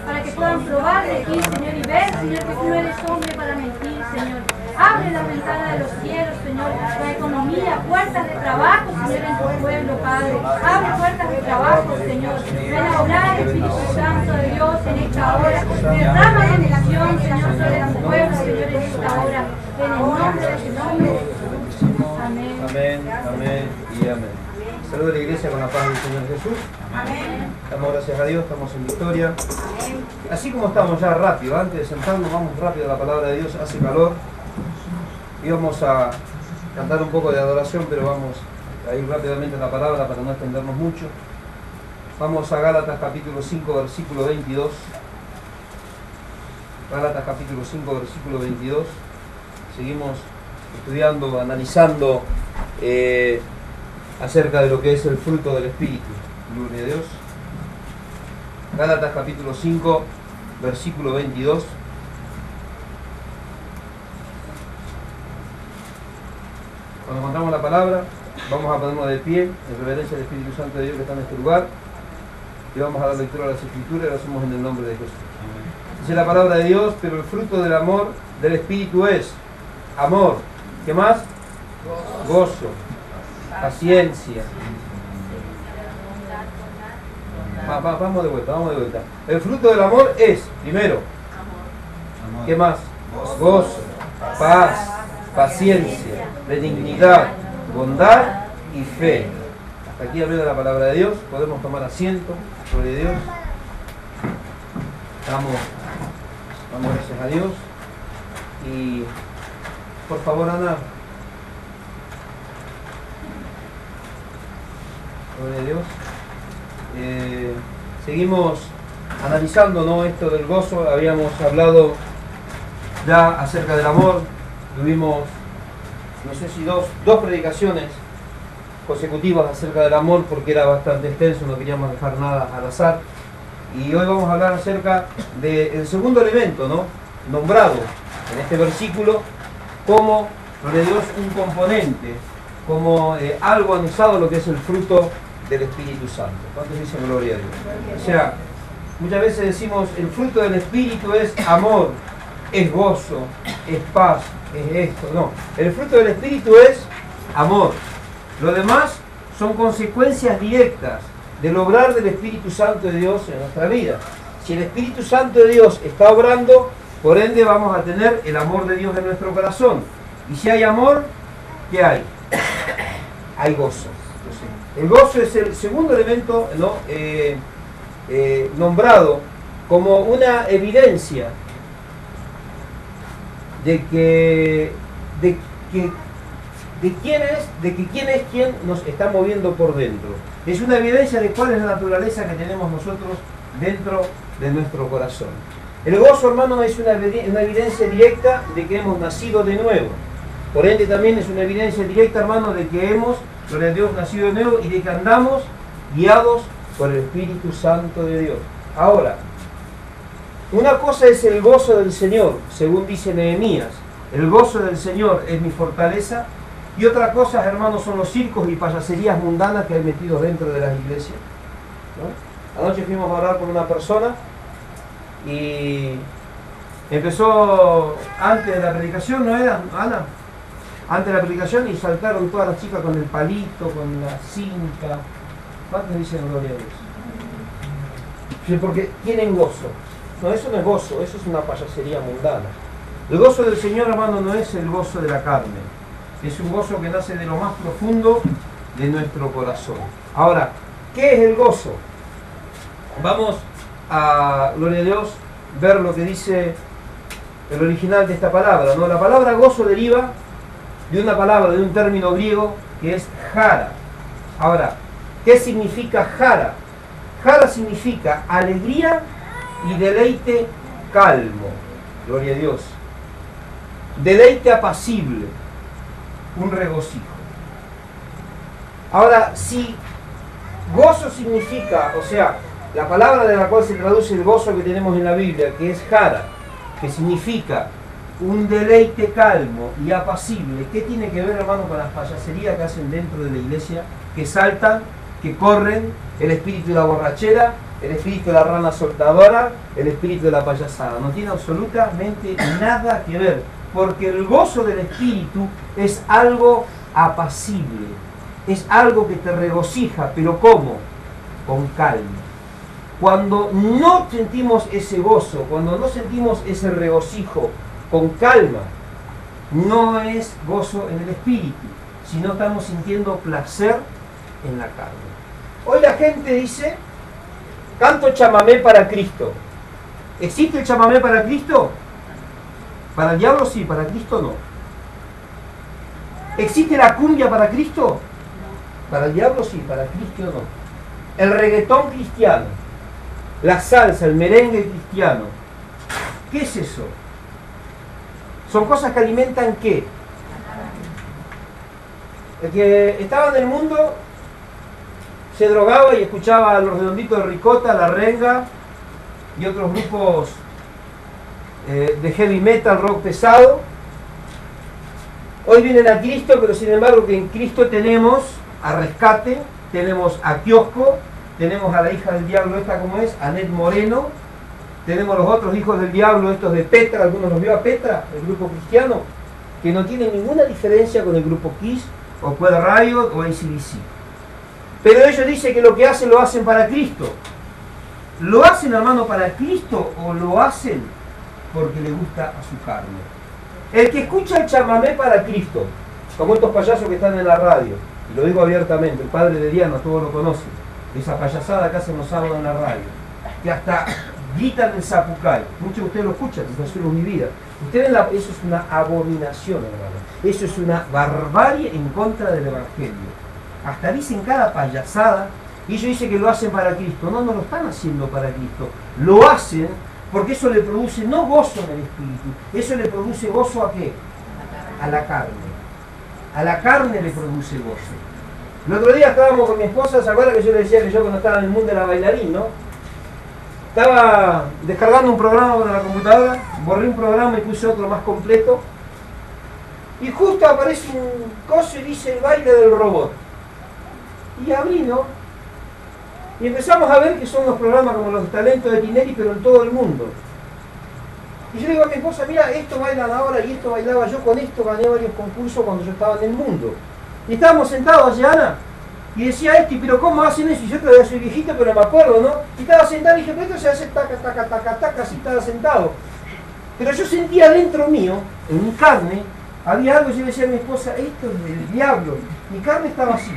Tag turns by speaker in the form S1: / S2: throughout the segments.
S1: para que puedan probar de ti, Señor, y ver, Señor, que tú no eres hombre para mentir, Señor. Abre la ventana de los cielos, Señor, la economía, puertas de trabajo, Señor, en tu pueblo, Padre. Abre puertas de trabajo, Señor. Ven a orar, Espíritu Santo de Dios, en esta hora. Derrama bendición, Señor, sobre tu pueblo, Señor, en esta hora. En el nombre de Jesús. Amén.
S2: Amén, amén y amén. Saludos a la iglesia con la paz del Señor Jesús.
S1: Amén.
S2: Damos gracias a Dios, estamos en victoria. Así como estamos ya rápido, antes de sentarnos, vamos rápido a la palabra de Dios, hace calor. Y vamos a cantar un poco de adoración, pero vamos a ir rápidamente a la palabra para no extendernos mucho. Vamos a Gálatas capítulo 5, versículo 22. Gálatas capítulo 5, versículo 22. Seguimos estudiando, analizando acerca de lo que es el fruto del Espíritu. Gloria a Dios. Gálatas capítulo 5, versículo 22. Cuando encontramos la palabra, vamos a ponernos de pie en reverencia al Espíritu Santo de Dios que está en este lugar y vamos a dar lectura a las Escrituras y lo hacemos en el nombre de Jesús. Dice la palabra de Dios, pero el fruto del amor del Espíritu es amor. ¿Qué más? Gozo, paciencia. Vamos de vuelta. El fruto del amor es, primero, ¿qué más? Gozo, paz, paciencia, benignidad, bondad y fe. Hasta aquí hablando de la palabra de Dios. Podemos tomar asiento. Gloria a Dios. Damos gracias a Dios. Y por favor, Ana. Gloria a Dios. Seguimos analizando, ¿no?, esto del gozo. Habíamos hablado ya acerca del amor. Tuvimos, no sé si dos predicaciones consecutivas acerca del amor, porque era bastante extenso, no queríamos dejar nada al azar. Y hoy vamos a hablar acerca del segundo elemento, ¿no?, nombrado en este versículo como, gloria a Dios, un componente, como algo anexado a lo que es el fruto del Espíritu Santo. ¿Cuántos dicen gloria a Dios? O sea, muchas veces decimos el fruto del Espíritu es amor, es gozo, es paz, es esto. No, el fruto del Espíritu es amor. Lo demás son consecuencias directas del obrar del Espíritu Santo de Dios en nuestra vida. Si el Espíritu Santo de Dios está obrando, por ende vamos a tener el amor de Dios en nuestro corazón. Y si hay amor, ¿qué hay? Hay gozo. El gozo es el segundo elemento, ¿no?, nombrado como una evidencia de que quién es quien nos está moviendo por dentro. Es una evidencia de cuál es la naturaleza que tenemos nosotros dentro de nuestro corazón. El gozo, hermano, es una evidencia directa de que hemos nacido de nuevo. Por ende también es una evidencia directa, hermano, de que hemos, gloria a Dios, nacido de nuevo y de que andamos guiados por el Espíritu Santo de Dios. Ahora, una cosa es el gozo del Señor, según dice Nehemías. El gozo del Señor es mi fortaleza. Y otra cosa, hermanos, son los circos y payaserías mundanas que hay metidos dentro de las iglesias, ¿no? Anoche fuimos a hablar con una persona y empezó antes de la predicación, ¿no era, Ana? Antes de la predicación, y saltaron todas las chicas con el palito, con la cinta. ¿Cuántos dicen gloria a Dios? Sí, porque tienen gozo. No, eso no es gozo, eso es una payasería mundana. El gozo del Señor, hermano, no es el gozo de la carne. Es un gozo que nace de lo más profundo de nuestro corazón. Ahora, ¿qué es el gozo? Vamos a, gloria a Dios, ver lo que dice el original de esta palabra, ¿no? La palabra gozo deriva de una palabra, de un término griego que es jara. Ahora, ¿qué significa jara? Jara significa alegría y deleite calmo. Gloria a Dios. Deleite apacible. Un regocijo. Ahora, si gozo significa, o sea, la palabra de la cual se traduce el gozo que tenemos en la Biblia, que es jara, que significa un deleite calmo y apacible, ¿qué tiene que ver, hermano, con las payaserías que hacen dentro de la iglesia, que saltan que corren, el espíritu de la borrachera, el espíritu de la rana soltadora, el espíritu de la payasada. No tiene absolutamente nada que ver, porque el gozo del espíritu es algo apacible, es algo que te regocija, pero ¿cómo? Con calma. Cuando no sentimos ese gozo, cuando no sentimos ese regocijo con calma, no es gozo en el espíritu, sino estamos sintiendo placer en la carne. Hoy la gente dice, canto chamamé para Cristo. ¿Existe el chamamé para Cristo? Para el diablo sí, para Cristo no. ¿Existe la cumbia para Cristo? Para el diablo sí, para Cristo no. El reggaetón cristiano, la salsa, el merengue cristiano, ¿qué es eso? Son cosas que alimentan ¿qué? El que estaba en el mundo se drogaba y escuchaba a los Redonditos de Ricota, La Renga y otros grupos de heavy metal, rock pesado. Hoy vienen a Cristo, pero sin embargo que en Cristo tenemos a Rescate, tenemos a Kiosco, tenemos a la hija del diablo esta como es, Anet Moreno, tenemos los otros hijos del diablo, estos de Petra, algunos los vio a Petra, el grupo cristiano, que no tiene ninguna diferencia con el grupo Kiss, o Quad Riot, o AC/DC. Pero ellos dicen que lo que hacen lo hacen para Cristo. ¿Lo hacen, hermano, para Cristo o lo hacen porque le gusta a su carne? El que escucha el chamamé para Cristo, como estos payasos que están en la radio, y lo digo abiertamente, el padre de Diana, todos lo conocen, esa payasada que hacen los sábados en la radio, que hasta gritan el zapucay. Muchos de ustedes lo escuchan, es mi vida. Ustedes eso es una abominación, hermano. Eso es una barbarie en contra del Evangelio. Hasta dicen cada payasada, y ellos dicen que lo hacen para Cristo. No, no lo están haciendo para Cristo. Lo hacen porque eso le produce no gozo en el espíritu, eso le produce gozo ¿a qué? A la carne. A la carne le produce gozo. El otro día estábamos con mi esposa, ¿se acuerdan que yo le decía que yo cuando estaba en el mundo era bailarín, no? Estaba descargando un programa para la computadora, borré un programa y puse otro más completo, y justo aparece un coso y dice el baile del robot. Y abrí, ¿no? Y empezamos a ver que son los programas como los talentos de Tinelli, pero en todo el mundo. Y yo le digo a mi esposa, mira, esto bailan ahora y esto bailaba yo, con esto gané varios concursos cuando yo estaba en el mundo. Y estábamos sentados allá, Ana, y decía pero ¿cómo hacen eso? Y yo todavía soy viejito, pero me acuerdo, ¿no? Y estaba sentado y dije, pero esto se hace taca, taca, taca, taca, así estaba sentado. Pero yo sentía dentro mío, en mi carne, había algo, y yo decía a mi esposa, esto es del diablo. Mi carne estaba así.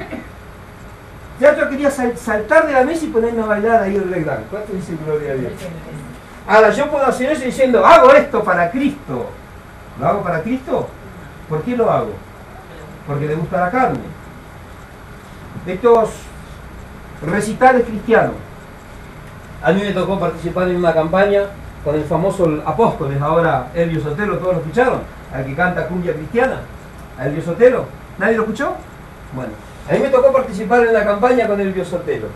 S2: Ya yo quería saltar de la mesa y ponerme a bailar ahí el breakdance. ¿Cuánto dice gloria a Dios? Ahora, yo puedo hacer eso diciendo, hago esto para Cristo. ¿Lo hago para Cristo? ¿Por qué lo hago? Porque le gusta la carne. Estos recitales cristianos. A mí me tocó participar en una campaña con el famoso Apóstoles, ahora Elvio Sotelo, ¿todos lo escucharon? Al que canta cumbia cristiana, a Elvio Sotelo. ¿Nadie lo escuchó? Bueno, a mí me tocó participar en la campaña con Elvio Sotelo.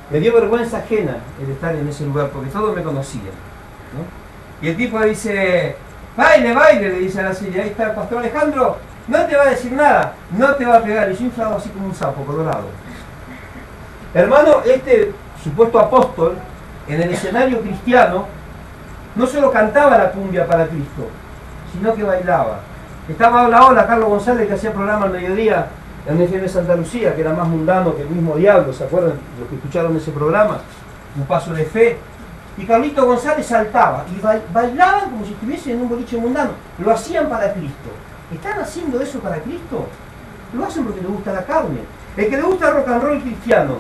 S2: Me dio vergüenza ajena el estar en ese lugar, porque todos me conocían, ¿no? Y el tipo dice, baile, baile, le dice a la silla, ahí está el pastor Alejandro, no te va a decir nada, no te va a pegar, y yo inflado así como un sapo colorado. Hermano, este supuesto apóstol, en el escenario cristiano, no solo cantaba la cumbia para Cristo, sino que bailaba. Estaba hola Carlos González, que hacía programa al mediodía en FM Santa Lucía, que era más mundano que el mismo diablo, ¿se acuerdan los que escucharon ese programa? Un paso de fe. Y Carlito González saltaba y bailaban como si estuviesen en un boliche mundano. Lo hacían para Cristo. ¿Están haciendo eso para Cristo? Lo hacen porque les gusta la carne. El que le gusta el rock and roll cristiano,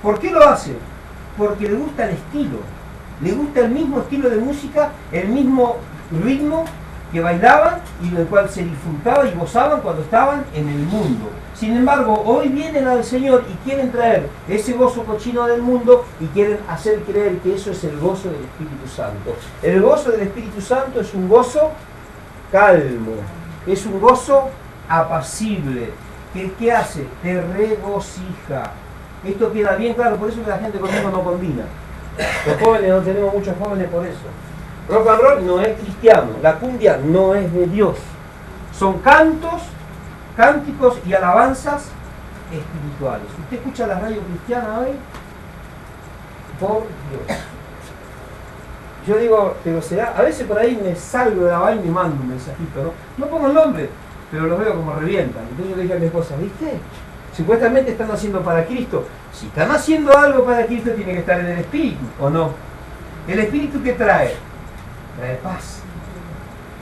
S2: ¿por qué lo hace? Porque le gusta el estilo. Le gusta el mismo estilo de música, el mismo ritmo que bailaban y del cual se disfrutaban y gozaban cuando estaban en el mundo. Sin embargo, hoy vienen al Señor y quieren traer ese gozo cochino del mundo y quieren hacer creer que eso es el gozo del Espíritu Santo. El gozo del Espíritu Santo es un gozo calmo, es un gozo apacible. ¿Qué hace? Te regocija. Esto queda bien claro, por eso que la gente conmigo no combina. Los jóvenes, no tenemos muchos jóvenes por eso. Rock and roll no es cristiano, la cumbia no es de Dios. Son cantos, cánticos y alabanzas espirituales. ¿Usted escucha la radio cristiana hoy? Por Dios. Yo digo, pero será, a veces por ahí me salgo de la vaina y mando un mensajito, ¿no? No pongo el nombre, pero los veo como revientan. Entonces yo le dije a mi esposa, ¿viste? Supuestamente están haciendo para Cristo. Si están haciendo algo para Cristo, tiene que estar en el Espíritu, ¿o no? ¿El Espíritu qué trae? Trae paz.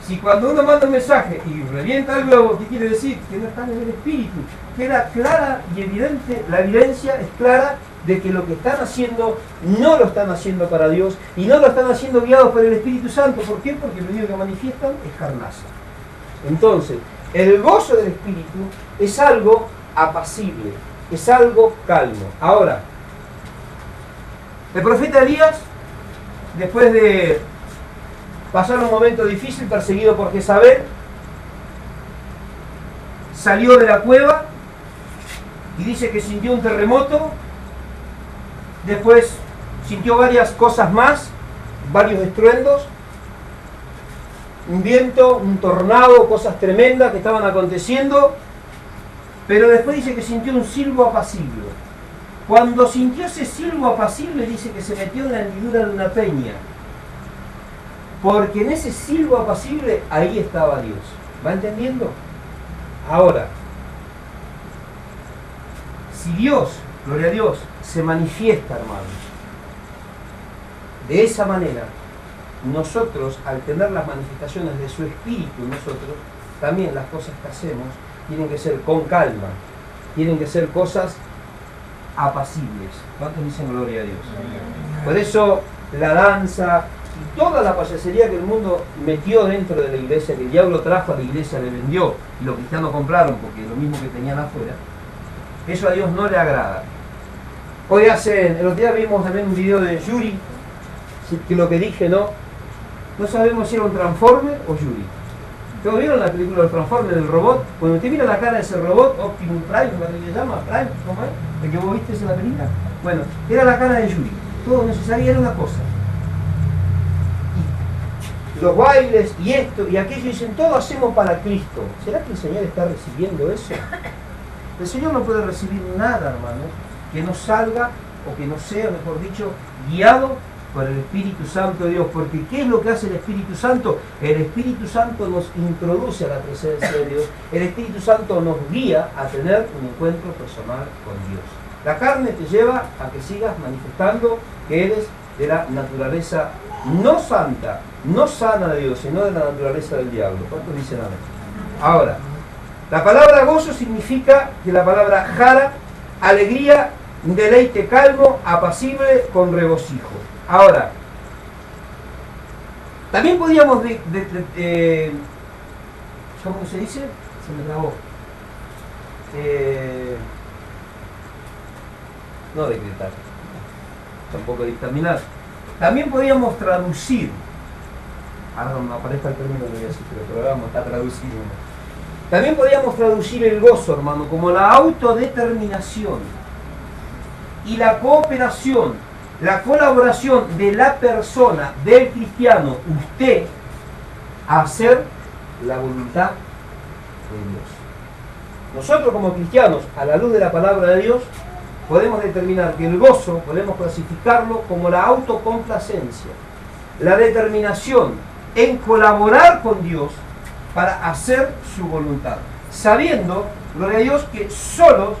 S2: Si cuando uno manda un mensaje y revienta el globo, ¿qué quiere decir? Que no están en el Espíritu. Queda clara y evidente, la evidencia es clara de que lo que están haciendo no lo están haciendo para Dios y no lo están haciendo guiados por el Espíritu Santo. ¿Por qué? Porque lo único que manifiestan es carnaza. Entonces, el gozo del Espíritu es algo apacible, es algo calmo. Ahora, el profeta Elías, después de pasar un momento difícil, perseguido por Jezabel, salió de la cueva y dice que sintió un terremoto. Después sintió varias cosas más, varios estruendos, un viento, un tornado, cosas tremendas que estaban aconteciendo, pero después dice que sintió un silbo apacible. Cuando sintió ese silbo apacible, dice que se metió en la hendidura de una peña, porque en ese silbo apacible ahí estaba Dios. ¿Va entendiendo? Ahora, si Dios, gloria a Dios, se manifiesta, hermanos, de esa manera, nosotros, al tener las manifestaciones de su Espíritu en nosotros, también las cosas que hacemos tienen que ser con calma, tienen que ser cosas apacibles. ¿Cuántos dicen gloria a Dios? Por eso la danza y toda la payasería que el mundo metió dentro de la iglesia, que el diablo trajo a la iglesia, le vendió, y los cristianos compraron porque es lo mismo que tenían afuera, eso a Dios no le agrada. Hoy el otro día vimos también un video de Yuri, que lo que dije no sabemos si era un Transformer o Yuri. ¿Todos vieron la película del Transformer, del robot? Cuando usted mira la cara de ese robot, Optimus Prime, ¿cómo se llama? Prime, ¿cómo es? ¿El que vos viste en la película? Bueno, era la cara de Yuri. Todo necesario era una cosa. Y los bailes y esto y aquello, dicen, todo hacemos para Cristo. ¿Será que el Señor está recibiendo eso? El Señor no puede recibir nada, hermanos, que no salga o que no sea, mejor dicho, guiado por el Espíritu Santo de Dios. Porque ¿qué es lo que hace el Espíritu Santo? El Espíritu Santo nos introduce a la presencia de Dios. El Espíritu Santo nos guía a tener un encuentro personal con Dios. La carne te lleva a que sigas manifestando que eres de la naturaleza no santa, no sana de Dios, sino de la naturaleza del diablo. ¿Cuántos dicen amén? Ahora, la palabra gozo significa que la palabra jara, alegría, deleite calmo, apacible, con regocijo. Ahora, también podíamos ¿cómo se dice? Se me trabó. No decretar, tampoco dictaminar. También podíamos traducir, ahora no me aparezca el término que voy a decir, pero vamos a traducir. También podíamos traducir el gozo, hermano, como la autodeterminación y la cooperación, la colaboración de la persona, del cristiano, usted, a hacer la voluntad de Dios. Nosotros como cristianos, a la luz de la palabra de Dios, podemos determinar que el gozo, podemos clasificarlo como la autocomplacencia, la determinación en colaborar con Dios para hacer su voluntad, sabiendo, gloria a Dios, que solos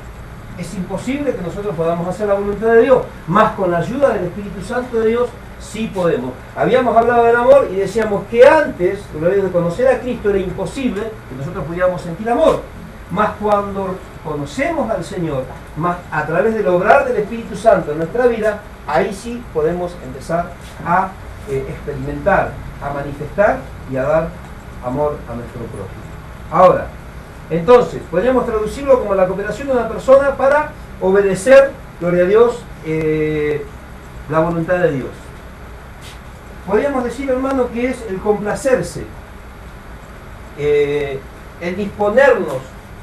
S2: es imposible que nosotros podamos hacer la voluntad de Dios, más con la ayuda del Espíritu Santo de Dios sí podemos. Habíamos hablado del amor y decíamos que antes, gloria a Dios, de conocer a Cristo era imposible que nosotros pudiéramos sentir amor, más cuando conocemos al Señor, más a través del obrar del Espíritu Santo en nuestra vida, ahí sí podemos empezar a experimentar, a manifestar y a dar amor a nuestro prójimo. Ahora, entonces, podríamos traducirlo como la cooperación de una persona para obedecer, gloria a Dios, la voluntad de Dios. Podríamos decir, hermano, que es el complacerse, el disponernos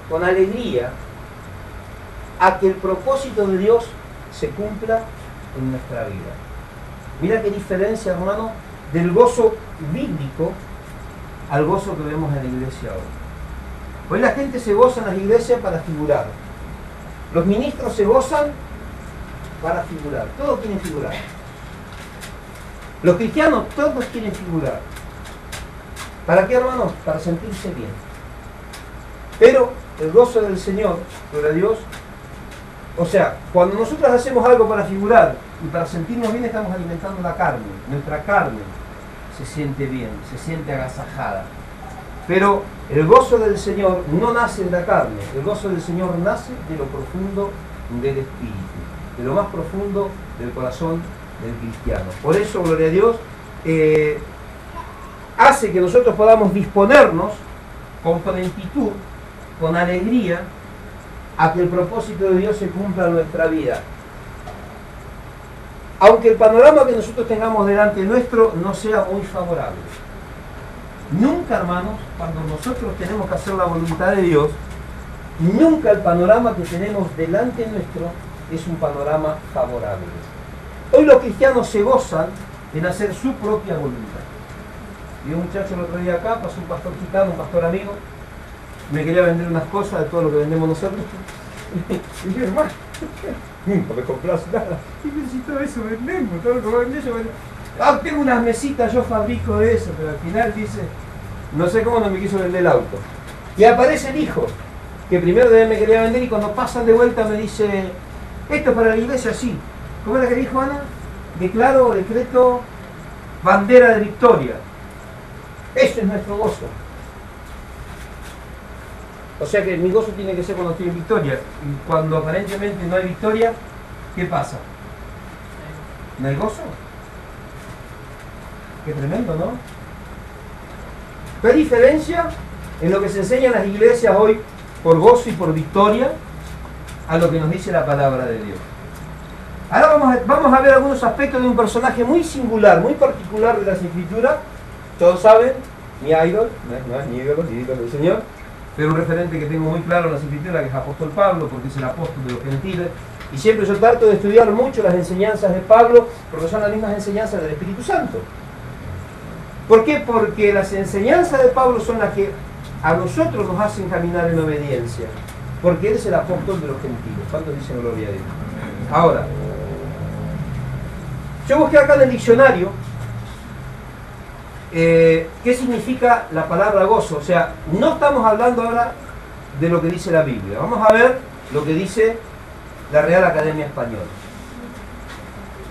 S2: con alegría a que el propósito de Dios se cumpla en nuestra vida. Mira qué diferencia, hermano, del gozo bíblico al gozo que vemos en la iglesia hoy. Hoy la gente se goza en las iglesias para figurar. Los ministros se gozan para figurar, todos quieren figurar. Los cristianos, todos quieren figurar. ¿Para qué, hermanos? Para sentirse bien. Pero el gozo del Señor, gloria a Dios, o sea, cuando nosotros hacemos algo para figurar y para sentirnos bien, estamos alimentando la carne. Nuestra carne se siente bien, se siente agasajada. Pero el gozo del Señor no nace de la carne, el gozo del Señor nace de lo profundo del espíritu, de lo más profundo del corazón del cristiano. Por eso, gloria a Dios, hace que nosotros podamos disponernos con plenitud, con alegría, a que el propósito de Dios se cumpla en nuestra vida. Aunque el panorama que nosotros tengamos delante nuestro no sea muy favorable. Nunca, hermanos, cuando nosotros tenemos que hacer la voluntad de Dios, nunca el panorama que tenemos delante nuestro es un panorama favorable. Hoy los cristianos se gozan en hacer su propia voluntad. Vi un muchacho el otro día acá, pasó un pastor gitano, un pastor amigo, me quería vender unas cosas de todo lo que vendemos nosotros. Y dije, hermano, nunca me compras nada. Y me dice, todo eso vendemos, todo lo que vendemos yo vendemos. Ah, tengo unas mesitas, yo fabrico de eso, pero al final dice, no sé cómo no me quiso vender el auto. Y aparece el hijo, que primero de él me quería vender y cuando pasan de vuelta me dice, esto es para la iglesia, sí. ¿Cómo era que dijo Ana? Declaro, decreto, bandera de victoria. Eso es nuestro gozo. O sea que mi gozo tiene que ser cuando estoy en victoria. Y cuando aparentemente no hay victoria, ¿qué pasa? ¿No hay gozo? Qué tremendo, ¿no? ¿Qué diferencia en lo que se enseña en las iglesias hoy por gozo y por victoria a lo que nos dice la palabra de Dios? Ahora vamos a ver algunos aspectos de un personaje muy singular, muy particular de las Escrituras. Todos saben, mi ídolo, no es mi ídolo, mi ídolo del Señor, pero un referente que tengo muy claro en las Escrituras, que es apóstol Pablo, porque es el apóstol de los gentiles. Y siempre yo trato de estudiar mucho las enseñanzas de Pablo, porque son las mismas enseñanzas del Espíritu Santo. ¿Por qué? Porque las enseñanzas de Pablo son las que a nosotros nos hacen caminar en obediencia. Porque él es el apóstol de los gentiles. ¿Cuántos dicen gloria a Dios? Ahora, yo busqué acá en el diccionario qué significa la palabra gozo. O sea, no estamos hablando ahora de lo que dice la Biblia. Vamos a ver lo que dice la Real Academia Española.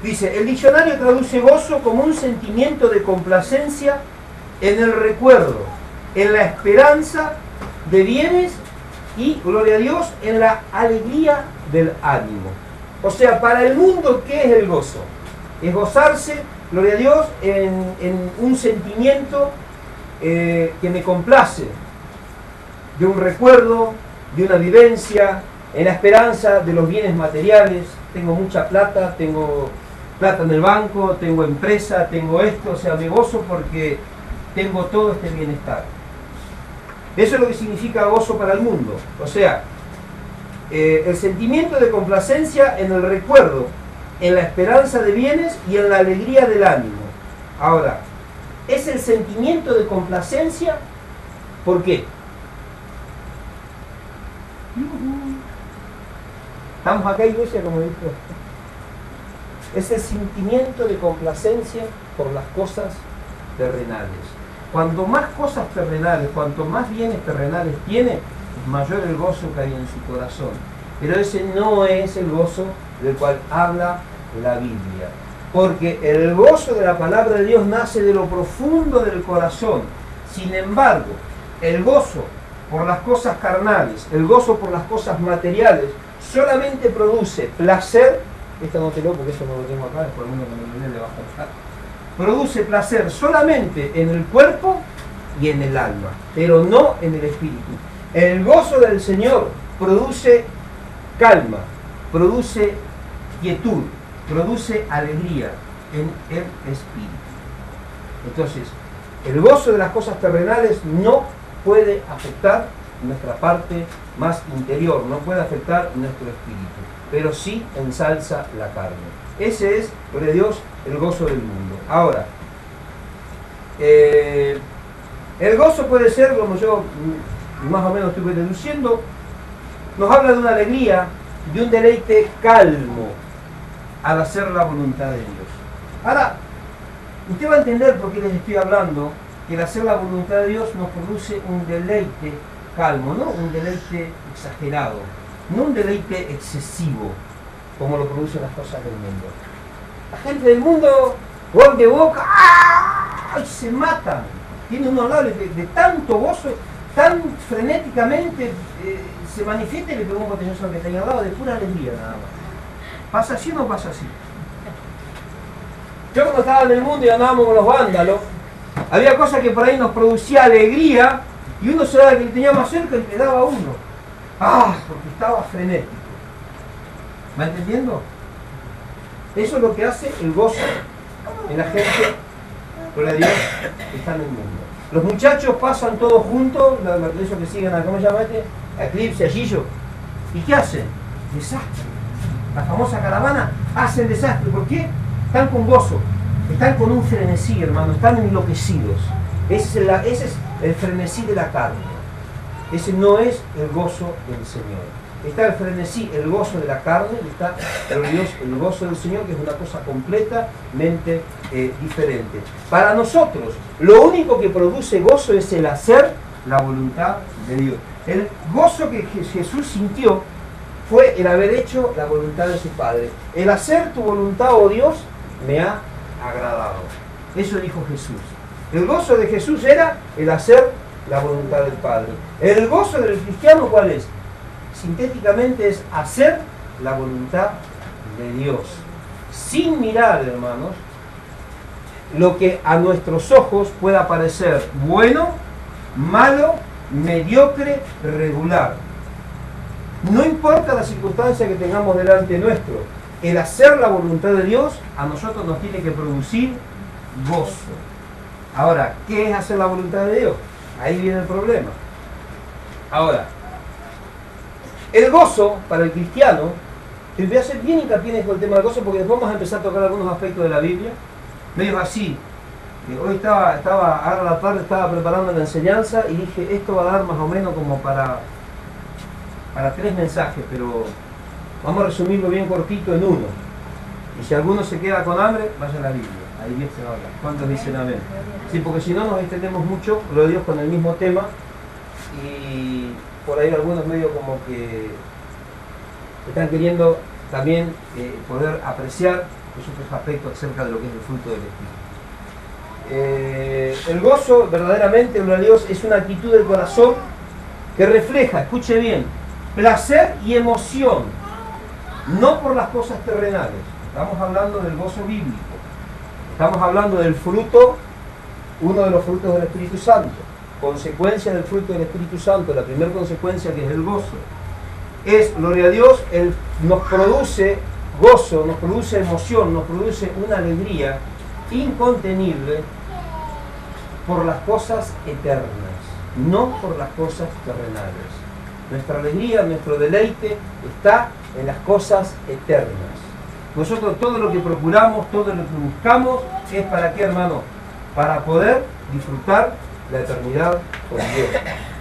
S2: Dice, el diccionario traduce gozo como un sentimiento de complacencia en el recuerdo, en la esperanza de bienes y, gloria a Dios, en la alegría del ánimo. O sea, para el mundo, ¿qué es el gozo? Es gozarse, gloria a Dios, en un sentimiento que me complace, de un recuerdo, de una vivencia, en la esperanza de los bienes materiales. Tengo mucha plata, tengo plata en el banco, tengo empresa, tengo esto, o sea, me gozo porque tengo todo este bienestar. Eso es lo que significa gozo para el mundo. O sea, el sentimiento de complacencia en el recuerdo, en la esperanza de bienes y en la alegría del ánimo. Ahora, es el sentimiento de complacencia, ¿por qué? Estamos acá, iglesia, como dijo. Es el sentimiento de complacencia por las cosas terrenales. Cuanto más cosas terrenales, cuanto más bienes terrenales tiene, mayor el gozo que hay en su corazón. Pero ese no es el gozo del cual habla la Biblia. Porque el gozo de la palabra de Dios nace de lo profundo del corazón. Sin embargo, el gozo por las cosas carnales, el gozo por las cosas materiales, solamente produce placer. Esta no te lo, porque eso no lo tengo acá, es por lo menos cuando le va a faltar. Produce placer solamente en el cuerpo y en el alma, pero no en el espíritu. El gozo del Señor produce calma, produce quietud, produce alegría en el espíritu. Entonces, el gozo de las cosas terrenales no puede afectar nuestra parte más interior, no puede afectar nuestro espíritu, pero sí ensalza la carne. Ese es, por Dios, el gozo del mundo. Ahora, el gozo puede ser, como yo más o menos estuve deduciendo, nos habla de una alegría de un deleite calmo al hacer la voluntad de Dios. Ahora, usted va a entender por qué les estoy hablando que el hacer la voluntad de Dios nos produce un deleite calmo, no un deleite exagerado, no un deleite excesivo, como lo producen las cosas del mundo. La gente del mundo, gol de boca, ¡ay! Se matan. Tiene unos labios de tanto gozo, tan frenéticamente se manifiesta y le pega un botellazo al que está ahí al lado de pura alegría nada más. ¿Pasa así o no pasa así? Yo cuando estaba en el mundo y andábamos con los vándalos, había cosas que por ahí nos producía alegría y uno se daba que le tenía más cerca y le daba a uno. Porque estaba frenético. ¿Va entendiendo? Eso es lo que hace el gozo en la gente, gloria a Dios, que está en el mundo. Los muchachos pasan todos juntos, esos que siguen a, ¿cómo se llama este? A Eclipse, a Gillo. ¿Y qué hacen? Desastre. La famosa caravana hacen desastre. ¿Por qué? Están con gozo. Están con un frenesí, hermano. Están enloquecidos. Ese es el frenesí de la carne. Ese no es el gozo del Señor. Está el frenesí, el gozo de la carne, y está el gozo del Señor, que es una cosa completamente diferente. Para nosotros, lo único que produce gozo es el hacer la voluntad de Dios. El gozo que Jesús sintió fue el haber hecho la voluntad de su Padre. El hacer tu voluntad, oh Dios, me ha agradado. Eso dijo Jesús. El gozo de Jesús era el hacer la voluntad del Padre. El gozo del cristiano, ¿cuál es? Sintéticamente es hacer la voluntad de Dios, sin mirar, hermanos, lo que a nuestros ojos pueda parecer bueno, malo, mediocre, regular. No importa la circunstancia que tengamos delante nuestro, el hacer la voluntad de Dios a nosotros nos tiene que producir gozo. Ahora, ¿qué es hacer la voluntad de Dios? Ahí viene el problema. Ahora, el gozo para el cristiano, y voy a hacer bien hincapié en el tema del gozo porque después vamos a empezar a tocar algunos aspectos de la Biblia, medio así. Hoy estaba ahora a la tarde estaba preparando la enseñanza y dije, esto va a dar más o menos como para 3 mensajes, pero vamos a resumirlo bien cortito en uno. Y si alguno se queda con hambre, vaya a la Biblia, ahí Dios se va a hablar. ¿Cuántos dicen amén? Sí, porque si no nos extendemos mucho, lo de Dios con el mismo tema, y por ahí algunos medio como que están queriendo también poder apreciar esos aspectos acerca de lo que es el fruto del Espíritu. El gozo verdaderamente, gloria a Dios, es una actitud del corazón que refleja, escuche bien, placer y emoción, no por las cosas terrenales. Estamos hablando del gozo bíblico, estamos hablando del fruto, uno de los frutos del Espíritu Santo. Consecuencia del fruto del Espíritu Santo, la primera consecuencia, que es el gozo, es, gloria a Dios, nos produce gozo, nos produce emoción, nos produce una alegría incontenible por las cosas eternas, no por las cosas terrenales. Nuestra alegría, nuestro deleite está en las cosas eternas. Nosotros todo lo que procuramos, todo lo que buscamos, es para qué, hermano, para poder disfrutar la eternidad con Dios.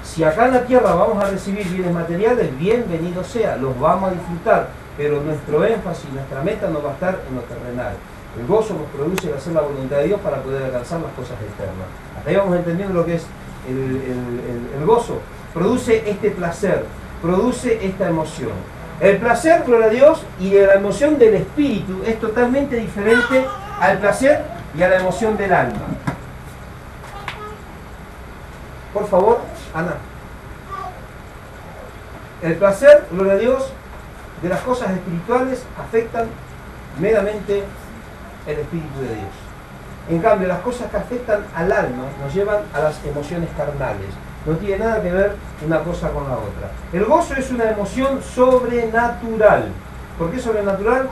S2: Si acá en la tierra vamos a recibir bienes materiales, bienvenido sea, los vamos a disfrutar, pero nuestro énfasis, nuestra meta no va a estar en lo terrenal. El gozo nos produce el hacer la voluntad de Dios para poder alcanzar las cosas eternas. Hasta ahí vamos entendiendo lo que es el gozo. Produce este placer, produce esta emoción. El placer, gloria a Dios, y la emoción del espíritu es totalmente diferente al placer y a la emoción del alma. Por favor, Ana. El placer, gloria a Dios, de las cosas espirituales afectan meramente el Espíritu de Dios. En cambio, las cosas que afectan al alma nos llevan a las emociones carnales. No tiene nada que ver una cosa con la otra. El gozo es una emoción sobrenatural. ¿Por qué sobrenatural?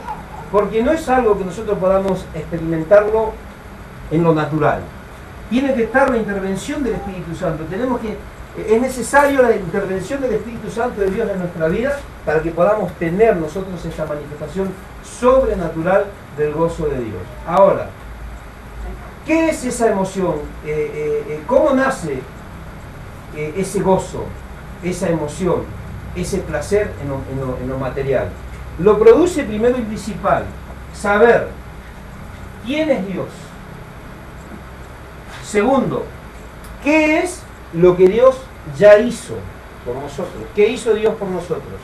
S2: Porque no es algo que nosotros podamos experimentarlo en lo natural. Tiene que estar la intervención del Espíritu Santo. Es necesario la intervención del Espíritu Santo de Dios en nuestra vida para que podamos tener nosotros esta manifestación sobrenatural del gozo de Dios. Ahora, ¿qué es esa emoción? ¿Cómo nace ese gozo, esa emoción, ese placer en lo material? lo produce primero y principal, saber quién es Dios. Segundo, ¿qué es lo que Dios ya hizo por nosotros? ¿Qué hizo Dios por nosotros?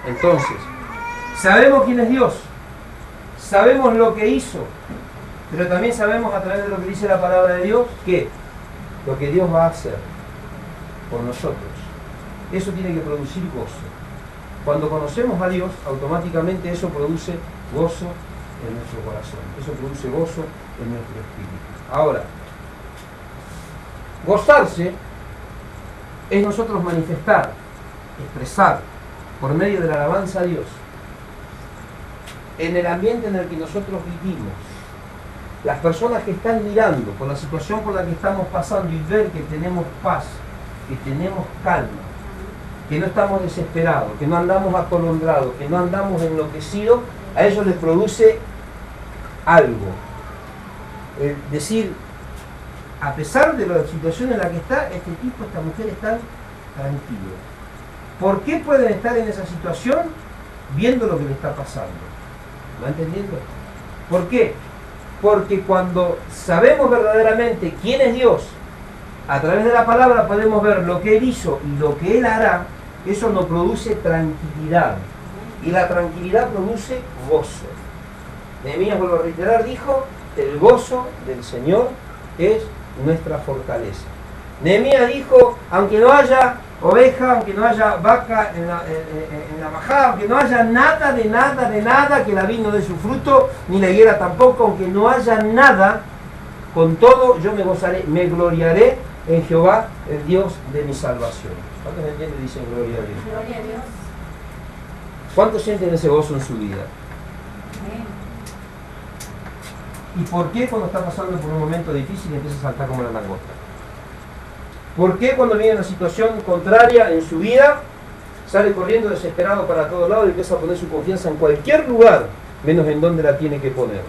S2: Entonces, sabemos quién es Dios, sabemos lo que hizo, pero también sabemos a través de lo que dice la palabra de Dios, que lo que Dios va a hacer por nosotros. Eso tiene que producir gozo. Cuando conocemos a Dios, automáticamente eso produce gozo en nuestro corazón. Eso produce gozo en nuestro espíritu. Ahora, gozarse es nosotros manifestar, expresar, por medio de la alabanza a Dios, en el ambiente en el que nosotros vivimos, las personas que están mirando por la situación por la que estamos pasando y ver que tenemos paz, que tenemos calma, que no estamos desesperados, que no andamos atolondrados, que no andamos enloquecidos, a ellos les produce algo. Decir, a pesar de la situación en la que está, este tipo, esta mujer están tranquilos. ¿Por qué pueden estar en esa situación viendo lo que le está pasando? ¿Va entendiendo? ¿Por qué? Porque cuando sabemos verdaderamente quién es Dios, a través de la palabra podemos ver lo que Él hizo y lo que Él hará. Eso nos produce tranquilidad. Y la tranquilidad produce gozo. Nehemías, vuelvo a reiterar, dijo, el gozo del Señor es nuestra fortaleza. Nehemías dijo, aunque no haya oveja, aunque no haya vaca en la majada, aunque no haya nada de nada, que la vid no dé su fruto, ni la higuera tampoco, aunque no haya nada, con todo yo me gozaré, me gloriaré en Jehová, el Dios de mi salvación. ¿Cuántos entienden y dicen gloria a Dios?
S1: Gloria a Dios.
S2: ¿Cuántos sienten ese gozo en su vida? ¿Y por qué cuando está pasando por un momento difícil empieza a saltar como la langosta? ¿Por qué cuando viene una situación contraria en su vida sale corriendo desesperado para todos lados y empieza a poner su confianza en cualquier lugar, menos en donde la tiene que poner?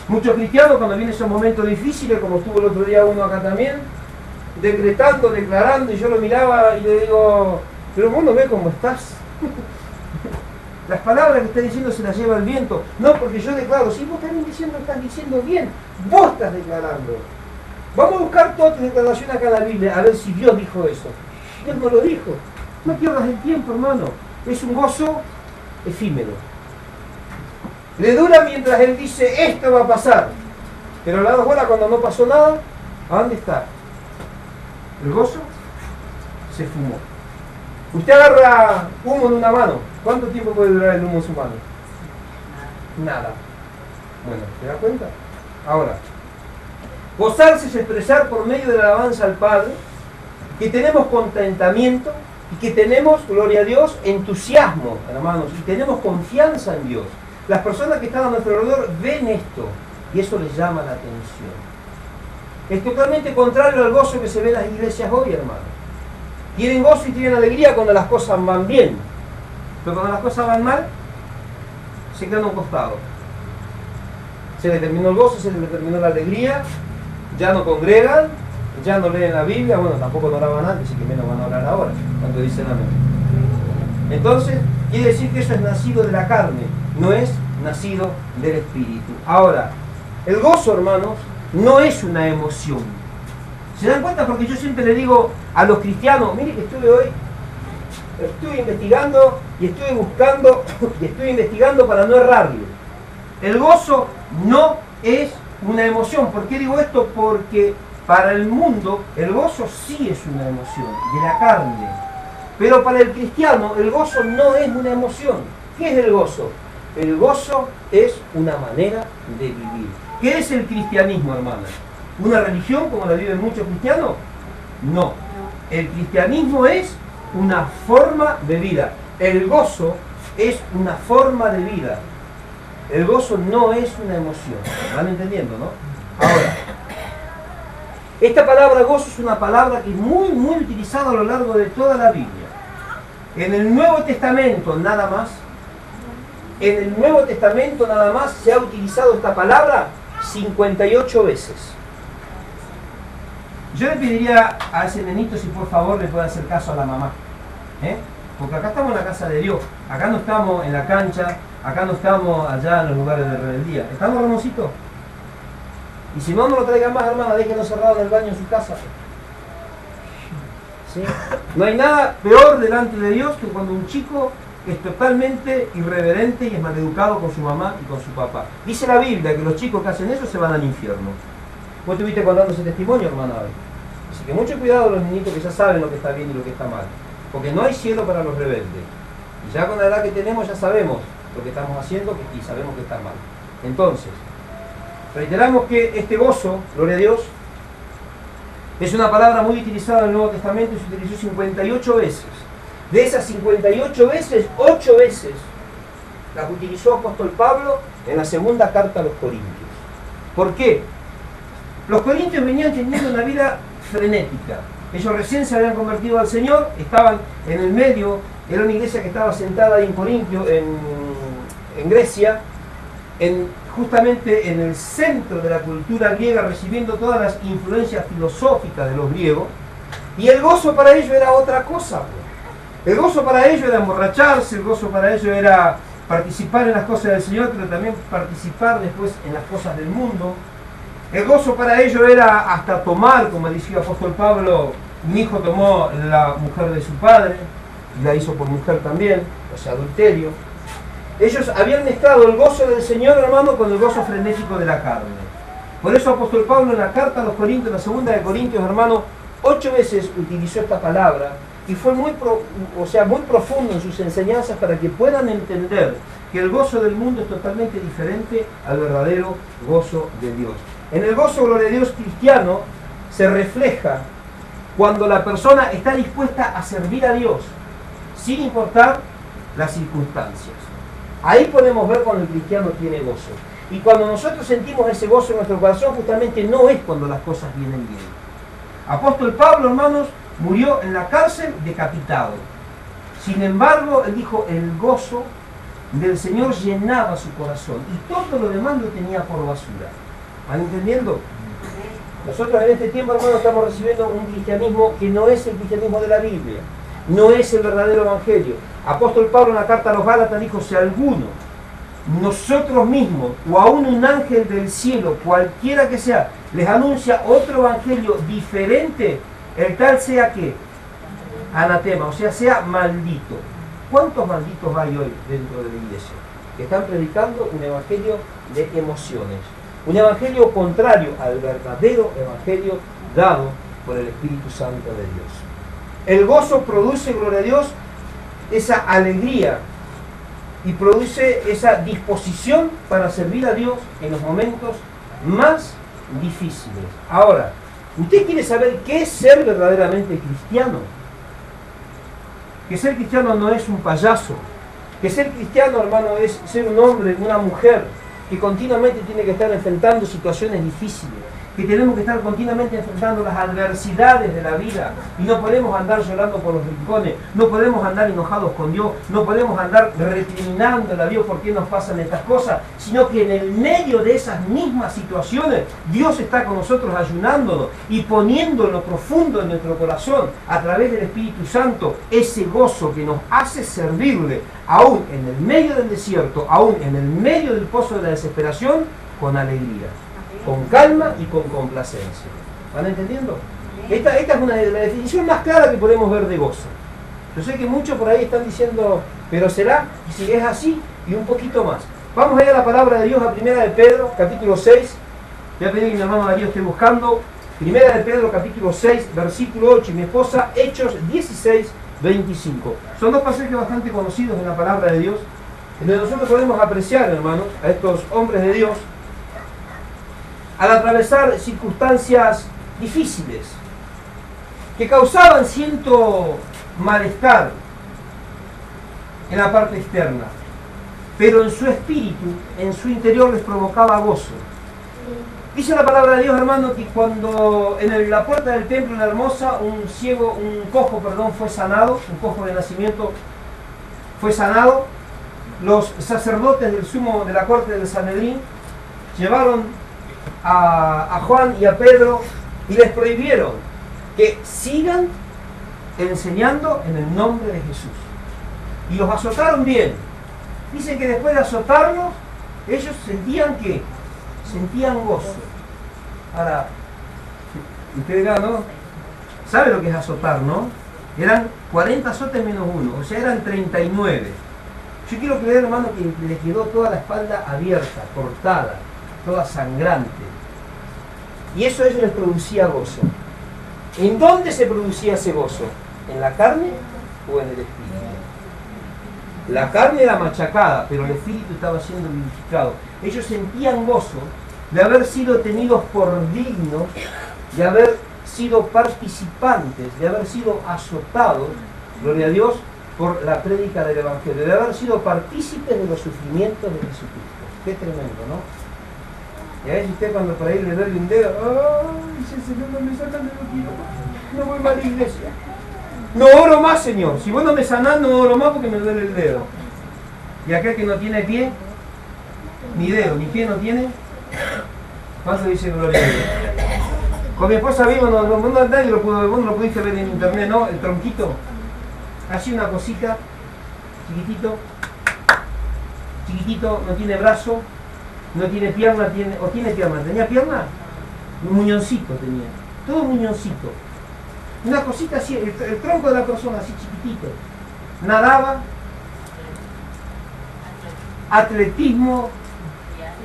S2: Muchos cristianos cuando vienen esos momentos difíciles, como estuvo el otro día uno acá también, decretando, declarando, y yo lo miraba y le digo, pero vos no ves cómo estás. Las palabras que estás diciendo se las lleva el viento. No, porque yo declaro, si vos también estás diciendo bien, vos estás declarando. Vamos a buscar toda tu declaración acá en la Biblia, a ver si Dios dijo eso. Dios no lo dijo. No pierdas el tiempo, hermano. Es un gozo efímero. Le dura mientras Él dice, esto va a pasar. Pero a la hora cuando no pasó nada, ¿a dónde está? El gozo se fumó. Usted agarra humo en una mano. ¿Cuánto tiempo puede durar el humo en su mano? Nada. Bueno, ¿se da cuenta? Ahora, gozarse es expresar por medio de la alabanza al Padre que tenemos contentamiento y que tenemos, gloria a Dios, entusiasmo, hermanos, y tenemos confianza en Dios. Las personas que están a nuestro alrededor ven esto y eso les llama la atención. Es totalmente contrario al gozo que se ve en las iglesias hoy, hermanos. Tienen gozo y tienen alegría cuando las cosas van bien, pero cuando las cosas van mal, se quedan a un costado. Se les terminó el gozo, se les terminó la alegría, ya no congregan, ya no leen la Biblia, bueno, tampoco no oraban antes, así que menos van a orar ahora, cuando dicen amén. Entonces, quiere decir que eso es nacido de la carne, no es nacido del Espíritu. Ahora, el gozo, hermanos, no es una emoción. ¿Se dan cuenta? Porque yo siempre le digo a los cristianos, mire que estuve investigando y estuve buscando y estuve investigando para no errarle. El gozo no es una emoción. ¿Por qué digo esto? Porque para el mundo el gozo sí es una emoción, de la carne. Pero para el cristiano el gozo no es una emoción. ¿Qué es el gozo? El gozo es una manera de vivir. ¿Qué es el cristianismo, hermanos? ¿Una religión como la viven muchos cristianos? No. El cristianismo es una forma de vida. El gozo es una forma de vida. El gozo no es una emoción. ¿Van entendiendo, no? Ahora, esta palabra gozo es una palabra que es muy utilizada a lo largo de toda la Biblia. En el Nuevo Testamento nada más, se ha utilizado esta palabra 58 veces. Yo le pediría a ese nenito si por favor le puede hacer caso a la mamá. porque acá estamos en la casa de Dios, acá no estamos en la cancha, acá no estamos allá en los lugares de rebeldía. ¿Estamos, Ramoncito? Y si no lo traigan más, hermana, déjenlo cerrado en el baño en su casa. ¿Sí? No hay nada peor delante de Dios que cuando un chico es totalmente irreverente y es maleducado con su mamá y con su papá. Dice la Biblia que los chicos que hacen eso se van al infierno. Vos estuviste contando ese testimonio, hermana. Así que mucho cuidado los niñitos que ya saben lo que está bien y lo que está mal. Porque no hay cielo para los rebeldes. Y ya con la edad que tenemos ya sabemos lo que estamos haciendo y sabemos que está mal. Entonces, reiteramos que este gozo, gloria a Dios, es una palabra muy utilizada en el Nuevo Testamento y se utilizó 58 veces. De esas 58 veces, 8 veces las utilizó apóstol Pablo en la segunda carta a los Corintios. ¿Por qué? Los corintios venían teniendo una vida frenética. Ellos recién se habían convertido al Señor, estaban en el medio, era una iglesia que estaba sentada ahí en Corintio, en Grecia, justamente en el centro de la cultura griega, recibiendo todas las influencias filosóficas de los griegos, y el gozo para ellos era otra cosa. El gozo para ellos era emborracharse, el gozo para ellos era participar en las cosas del Señor, pero también participar después en las cosas del mundo. El gozo para ellos era hasta tomar, como decía el apóstol Pablo, mi hijo tomó la mujer de su padre, y la hizo por mujer también, o sea, adulterio. Ellos habían mezclado el gozo del Señor, hermano, con el gozo frenético de la carne. Por eso apóstol Pablo en la carta a los Corintios, en la segunda de Corintios, hermano, 8 veces utilizó esta palabra, y fue muy profundo en sus enseñanzas para que puedan entender que el gozo del mundo es totalmente diferente al verdadero gozo de Dios. En el gozo, gloria a Dios, cristiano se refleja cuando la persona está dispuesta a servir a Dios, sin importar las circunstancias. Ahí podemos ver cuando el cristiano tiene gozo. Y cuando nosotros sentimos ese gozo en nuestro corazón, justamente no es cuando las cosas vienen bien. Apóstol Pablo, hermanos, murió en la cárcel decapitado. Sin embargo, él dijo, el gozo del Señor llenaba su corazón y todo lo demás lo tenía por basura. ¿Van entendiendo? Nosotros en este tiempo, hermanos, estamos recibiendo un cristianismo que no es el cristianismo de la Biblia, no es el verdadero evangelio. Apóstol Pablo en la carta a los Gálatas dijo, si alguno, nosotros mismos o aún un ángel del cielo, cualquiera que sea, les anuncia otro evangelio diferente, el tal sea ¿qué? Anatema, o sea maldito. ¿Cuántos malditos hay hoy dentro de la iglesia? Que están predicando un evangelio de emociones. Un evangelio contrario al verdadero evangelio dado por el Espíritu Santo de Dios. El gozo produce, gloria a Dios, esa alegría y produce esa disposición para servir a Dios en los momentos más difíciles. Ahora, ¿usted quiere saber qué es ser verdaderamente cristiano? Que ser cristiano no es un payaso. Que ser cristiano, hermano, es ser un hombre, una mujer que continuamente tiene que estar enfrentando situaciones difíciles, que tenemos que estar continuamente enfrentando las adversidades de la vida y no podemos andar llorando por los rincones, no podemos andar enojados con Dios, no podemos andar recriminándole a Dios por qué nos pasan estas cosas, sino que en el medio de esas mismas situaciones Dios está con nosotros ayunándonos y poniendo en lo profundo de nuestro corazón a través del Espíritu Santo ese gozo que nos hace servirle aún en el medio del desierto, aún en el medio del pozo de la desesperación, con alegría, con calma y con complacencia. ¿Van entendiendo? Esta es la definición más clara que podemos ver de gozo. Yo sé que muchos por ahí están diciendo, pero será, y si es así, y un poquito más. Vamos a ir a la palabra de Dios, a 1 de Pedro, capítulo 6. Voy a pedir que mi hermano Darío esté buscando. 1 de Pedro, capítulo 6, versículo 8, y mi esposa, Hechos 16, 25. Son dos pasajes bastante conocidos en la palabra de Dios, en donde nosotros podemos apreciar, hermanos, a estos hombres de Dios, al atravesar circunstancias difíciles, que causaban cierto malestar en la parte externa, pero en su espíritu, en su interior les provocaba gozo. Dice la palabra de Dios, hermano, que cuando en la puerta del templo, en la hermosa, un cojo fue sanado, un cojo de nacimiento fue sanado. Los sacerdotes de la corte del Sanedrín llevaron a Juan y a Pedro y les prohibieron que sigan enseñando en el nombre de Jesús. y los azotaron bien. Dicen que después de azotarlos, ellos sentían ¿qué? Sentían gozo. Ahora, usted dirá, ¿no? ¿Sabe lo que es azotar, no? Eran 40 azotes menos uno, o sea, eran 39. Yo quiero creer, hermano, que le quedó toda la espalda abierta, cortada, toda sangrante. Y eso a ellos les producía gozo. ¿En dónde se producía ese gozo? ¿En la carne o en el espíritu? La carne era machacada, pero el espíritu estaba siendo vivificado. Ellos sentían gozo de haber sido tenidos por dignos, de haber sido participantes, de haber sido azotados, gloria a Dios, por la prédica del Evangelio, de haber sido partícipes de los sufrimientos de Jesucristo. Qué tremendo, ¿no? Y a veces usted cuando por ahí le duele un dedo, ¡ay, si el Señor no me sana, no voy más a la iglesia! No oro más, Señor. Si vos no me sanás, no oro más porque me duele el dedo. Y aquel que no tiene pie, ni dedo, ni pie no tiene, ¿cuánto dice gloria a Dios? Con mi esposa vimos, nadie lo pudo ver, vos no lo pudiste ver en internet, ¿no? El tronquito, así una cosita, chiquitito, no tiene brazo, no tiene pierna, tiene pierna, ¿tenía pierna? Un muñoncito tenía, todo muñoncito. Una cosita así, el tronco de la persona así chiquitito. Nadaba, atletismo,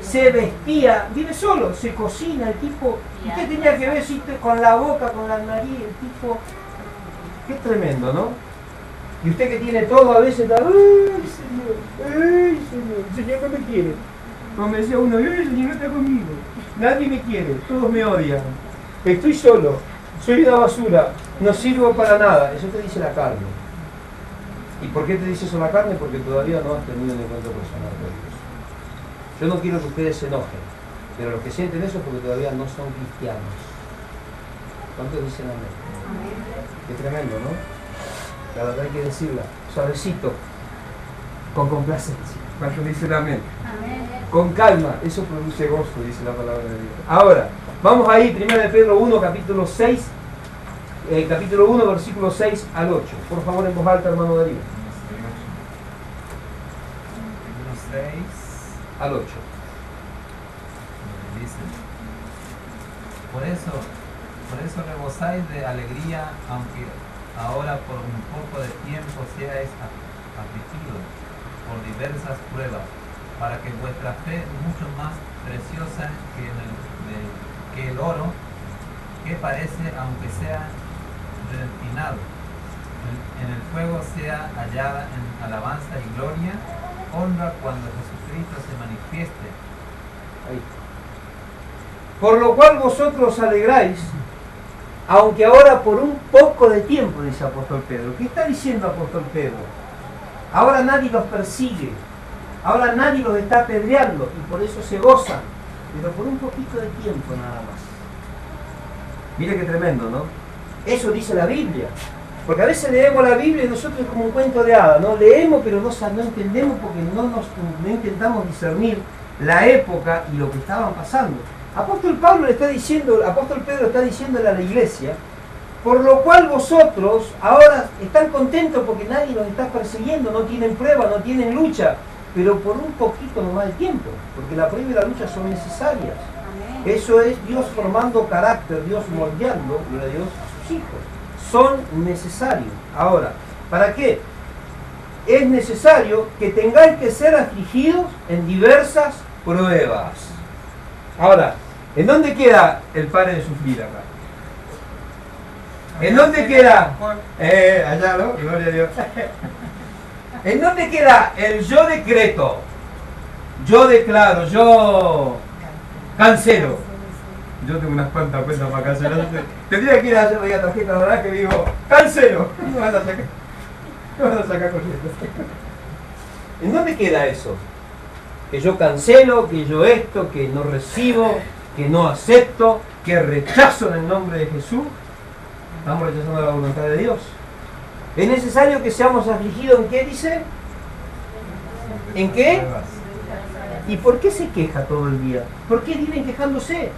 S2: se vestía, vive solo, se cocina, el tipo, usted tenía que ver si con la boca, con la nariz, el tipo, qué tremendo, ¿no? Y usted que tiene todo a veces está, ¡ay, Señor! El Señor no me quiere. Como me decía uno, ¡ay, el Señor no está conmigo! Nadie me quiere, todos me odian. Estoy solo, soy una basura, no sirvo para nada. Eso te dice la carne. ¿Y por qué te dice eso la carne? Porque todavía no has tenido un encuentro personal con Dios. Yo no quiero que ustedes se enojen, pero los que sienten eso es porque todavía no son cristianos. ¿Cuántos dicen amén? Qué tremendo, ¿no? La verdad hay que decirla, suavecito, con complacencia. ¿Cuántos dicen amén? Con calma, eso produce gozo, dice la palabra de Dios. Ahora, vamos ahí, 1 de Pedro 1, capítulo 6, capítulo 1, versículo 6 al 8. Por favor, en voz alta, hermano Darío.
S3: 6
S2: al 8.
S3: Dice: por eso rebosáis de alegría, aunque ahora por un poco de tiempo seáis afligidos por diversas pruebas, para que vuestra fe, mucho más preciosa que el oro, que parece, aunque sea refinado en el fuego, sea hallada en alabanza y gloria, honra cuando Jesucristo se manifieste.
S2: Ahí. Por lo cual vosotros alegráis, aunque ahora por un poco de tiempo, dice apóstol Pedro. ¿Qué está diciendo apóstol Pedro? Ahora nadie los persigue, ahora nadie los está apedreando y por eso se gozan, pero por un poquito de tiempo nada más. Mire qué tremendo, ¿no? Eso dice la Biblia. Porque a veces leemos la Biblia y nosotros es como un cuento de hadas, ¿no? Leemos pero no entendemos porque no intentamos discernir la época y lo que estaban pasando. Apóstol Pedro está diciéndole a la iglesia, por lo cual vosotros ahora están contentos porque nadie los está persiguiendo, no tienen prueba, no tienen lucha, pero por un poquito nomás de tiempo, porque la prueba y la lucha son necesarias. Eso es Dios formando carácter, Dios moldeando, gloria a Dios, a sus hijos. Son necesarios. Ahora, ¿para qué? Es necesario que tengáis que ser afligidos en diversas pruebas. Ahora, ¿en dónde queda el padre de sufrir acá? ¿En dónde queda? Allá, ¿no? Gloria a Dios. ¿En dónde queda el yo decreto? Yo declaro, yo cancelo. Yo tengo unas cuantas cuentas para cancelar. Tendría que ir a hacer la tarjeta, la verdad que digo, cancelo. No van a sacar corriendo. ¿En dónde queda eso? Que yo cancelo, que yo esto, que no recibo, que no acepto, que rechazo en el nombre de Jesús. Estamos rechazando la voluntad de Dios. ¿Es necesario que seamos afligidos en qué dice? ¿En qué? ¿Y por qué se queja todo el día? ¿Por qué viven quejándose?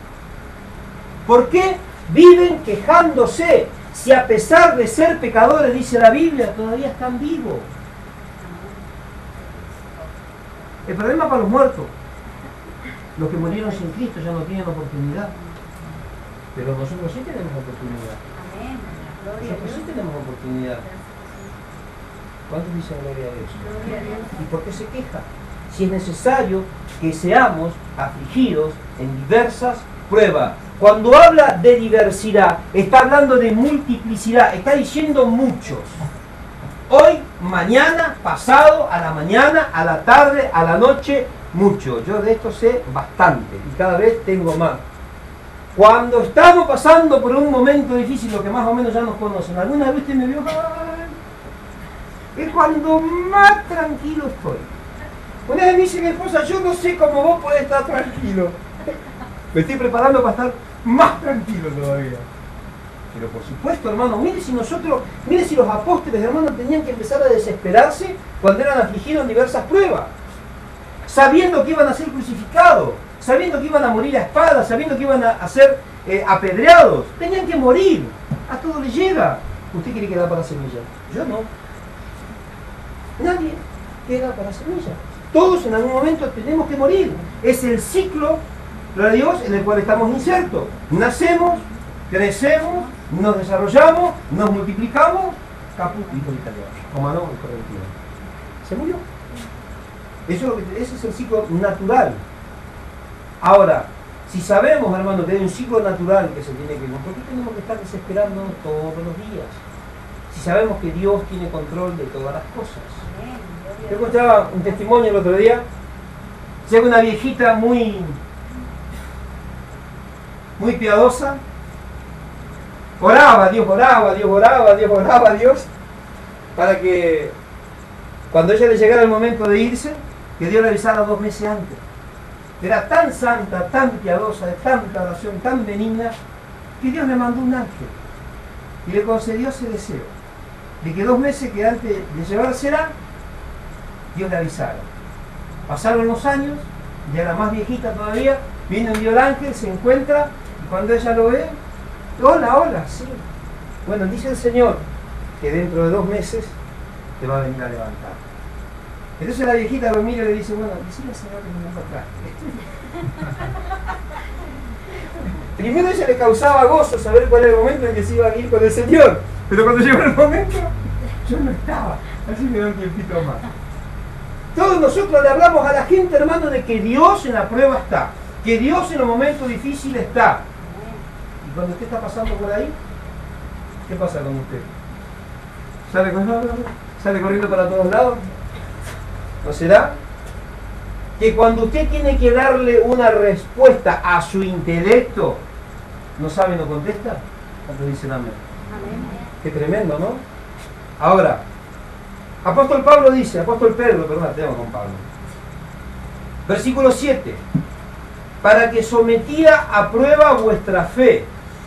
S2: ¿Por qué viven quejándose? Si a pesar de ser pecadores, dice la Biblia, todavía están vivos. El problema para los muertos. Los que murieron sin Cristo ya no tienen oportunidad. Pero nosotros sí tenemos oportunidad.
S1: Amén. Gloria a
S2: Nosotros sí
S1: Dios.
S2: tenemos oportunidad. ¿Cuántos dicen gloria a Dios?
S1: Gloria a Dios.
S2: ¿Y por qué se queja? Si es necesario que seamos afligidos en diversas pruebas. Cuando habla de diversidad, está hablando de multiplicidad, está diciendo muchos. Hoy, mañana, pasado, a la mañana, a la tarde, a la noche, mucho. Yo de esto sé bastante y cada vez tengo más. Cuando estamos pasando por un momento difícil, lo que más o menos ya nos conocen, alguna vez usted me vio, es cuando más tranquilo estoy. Una vez me dice mi esposa, yo no sé cómo vos podés estar tranquilo. Me estoy preparando para estar más tranquilo todavía. Pero por supuesto, hermano, mire si los apóstoles, hermano, tenían que empezar a desesperarse cuando eran afligidos en diversas pruebas. Sabiendo que iban a ser crucificados, sabiendo que iban a morir a espada, sabiendo que iban a ser apedreados. Tenían que morir. A todo le llega. ¿Usted quiere quedar para semilla? Yo no. Nadie queda para semilla. Todos en algún momento tenemos que morir. Es el ciclo, gloria a Dios, en el cual estamos insertos. Nacemos, crecemos, nos desarrollamos, nos multiplicamos, caput, dijo el italiano, como no, el correctivo. Se murió. Ese es el ciclo natural. Ahora, si sabemos, hermano, que hay un ciclo natural que se tiene que cumplir, ¿por qué tenemos que estar desesperándonos todos los días? Si sabemos que Dios tiene control de todas las cosas. Yo escuchaba un testimonio el otro día, llega una viejita muy piadosa, oraba, Dios, para que cuando ella le llegara el momento de irse, que Dios le avisara 2 meses antes. Era tan santa, tan piadosa, de tanta oración, tan benigna, que Dios le mandó un ángel y le concedió ese deseo, de que 2 meses que antes de llevársela, Dios le avisara. Pasaron los años, ya era más viejita todavía, viene un Dios el ángel, se encuentra, y cuando ella lo ve, hola, sí. Bueno, dice el Señor que dentro de 2 meses te va a venir a levantar. Entonces la viejita lo mira y le dice, bueno, decile al Señor que me venga atrás. Primero a ella le causaba gozo saber cuál era el momento en que se iba a ir con el Señor, pero cuando llegó el momento, yo no estaba, así me da un tiempito más. Todos nosotros le hablamos a la gente, hermano, de que Dios en la prueba está, que Dios en los momentos difíciles está. Y cuando usted está pasando por ahí, ¿qué pasa con usted? ¿Sale corriendo para todos lados? ¿No será? Que cuando usted tiene que darle una respuesta a su intelecto, no sabe, no contesta. ¿Cuántos dicen amén?
S1: Amén.
S2: Qué tremendo, ¿no? Ahora, apóstol Pedro, tengo con Pablo. Versículo 7. Para que sometida a prueba vuestra fe,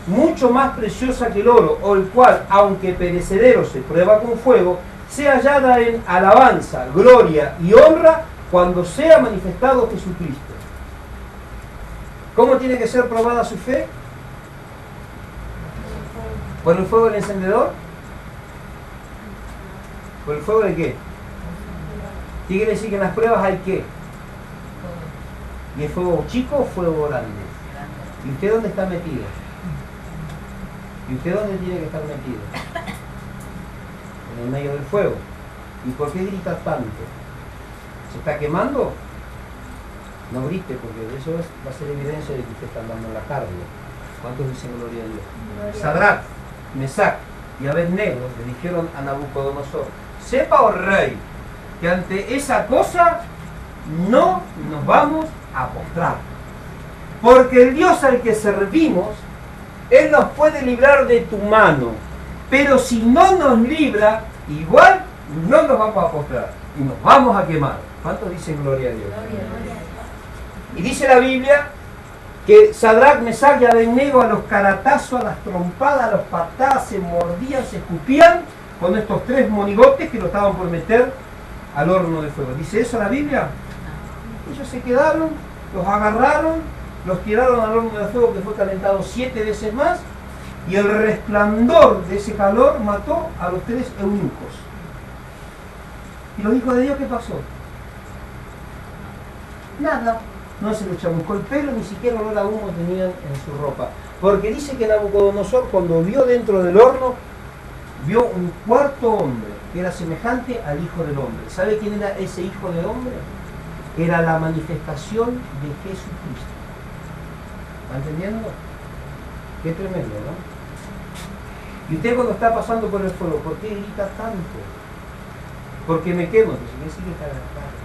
S2: mucho más preciosa que el oro, o el cual, aunque perecedero se prueba con fuego, sea hallada en alabanza, gloria y honra cuando sea manifestado Jesucristo. ¿Cómo tiene que ser probada su fe? ¿Por el fuego del encendedor? ¿Por el fuego de qué? ¿Qué quiere decir que en las pruebas hay qué? ¿Y el fuego chico o fuego grande? ¿Y usted dónde está metido? ¿Y usted dónde tiene que estar metido? En el medio del fuego. ¿Y por qué grita tanto? ¿Se está quemando? No grite, porque eso va a ser evidencia de que usted está andando en la carne. ¿Cuántos dicen gloria a Dios? Sadrach, Mesac y Abednego le dijeron a Nabucodonosor: sepa, oh rey, que ante esa cosa no nos vamos a postrar, porque el Dios al que servimos, Él nos puede librar de tu mano, pero si no nos libra, igual no nos vamos a postrar y nos vamos a quemar. ¿Cuántos dicen gloria a Dios? Y dice la Biblia que Sadrach, Mesac y Abednego a los caratazos, a las trompadas, a las patadas, se mordían, se escupían con estos 3 monigotes que lo estaban por meter al horno de fuego. ¿Dice eso la Biblia? Ellos se quedaron, los agarraron, los tiraron al horno de fuego que fue calentado 7 veces más, y el resplandor de ese calor mató a los 3 eunucos. ¿Y los hijos de Dios qué pasó? Nada. No se le chamuscó el pelo, ni siquiera olor a humo tenían en su ropa. Porque dice que Nabucodonosor, cuando vio dentro del horno, vio un cuarto hombre que era semejante al Hijo del Hombre. ¿Sabe quién era ese Hijo del Hombre? Era la manifestación de Jesucristo. ¿Está entendiendo? Qué tremendo, ¿no? Y usted cuando está pasando por el fuego, ¿por qué grita tanto? Porque me quemo. Entonces, sigue calentando.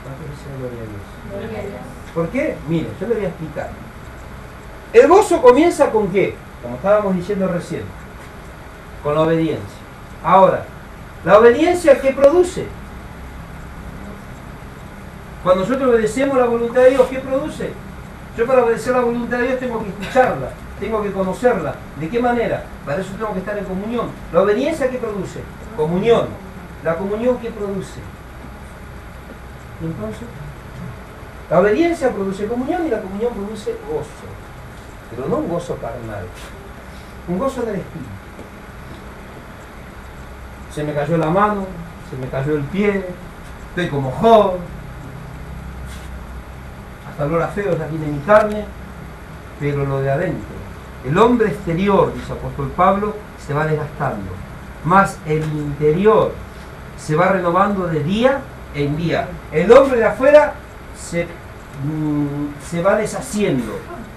S2: ¿Cuánto dice gloria a Dios?
S1: Gloria a Dios.
S2: ¿Por qué? Mire, yo le voy a explicar. El gozo comienza con qué? Como estábamos diciendo recién, con la obediencia. Ahora, ¿la obediencia qué produce? Cuando nosotros obedecemos la voluntad de Dios, ¿qué produce? Yo para obedecer la voluntad de Dios tengo que escucharla, tengo que conocerla. ¿De qué manera? Para eso tengo que estar en comunión. ¿La obediencia qué produce? Comunión. ¿La comunión qué produce? Entonces, la obediencia produce comunión y la comunión produce gozo. Pero no un gozo carnal, un gozo del espíritu. Se me cayó la mano, se me cayó el pie, estoy como Job, hasta olor a feo ya tiene mi carne, pero lo de adentro, el hombre exterior, dice apóstol Pablo, se va desgastando, más el interior se va renovando de día en día. El hombre de afuera se va deshaciendo,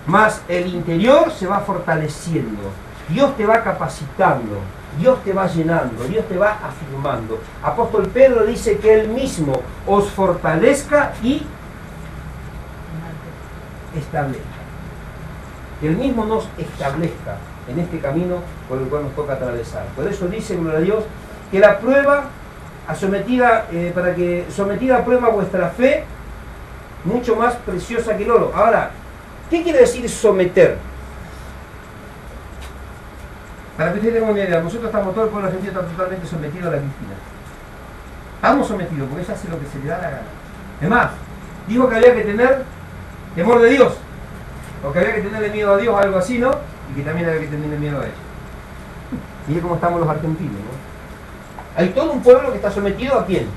S2: más el interior se va fortaleciendo. Dios te va capacitando, Dios te va llenando, Dios te va afirmando. Apóstol Pedro dice que Él mismo os fortalezca y establezca. Que Él mismo nos establezca en este camino por el cual nos toca atravesar. Por eso dice, gloria a Dios, que la prueba sometida a prueba vuestra fe, mucho más preciosa que el oro. Ahora, ¿qué quiere decir someter? Para que ustedes tengan una idea, nosotros estamos, todo el pueblo argentino está totalmente sometido a la Cristina. Estamos sometidos, porque ella hace lo que se le da la gana. Es más, dijo que había que tener temor de Dios, o que había que tenerle miedo a Dios, algo así, ¿no? Y que también había que tenerle miedo a ella. Mire cómo estamos los argentinos, ¿no? Hay todo un pueblo que está sometido ¿a quién?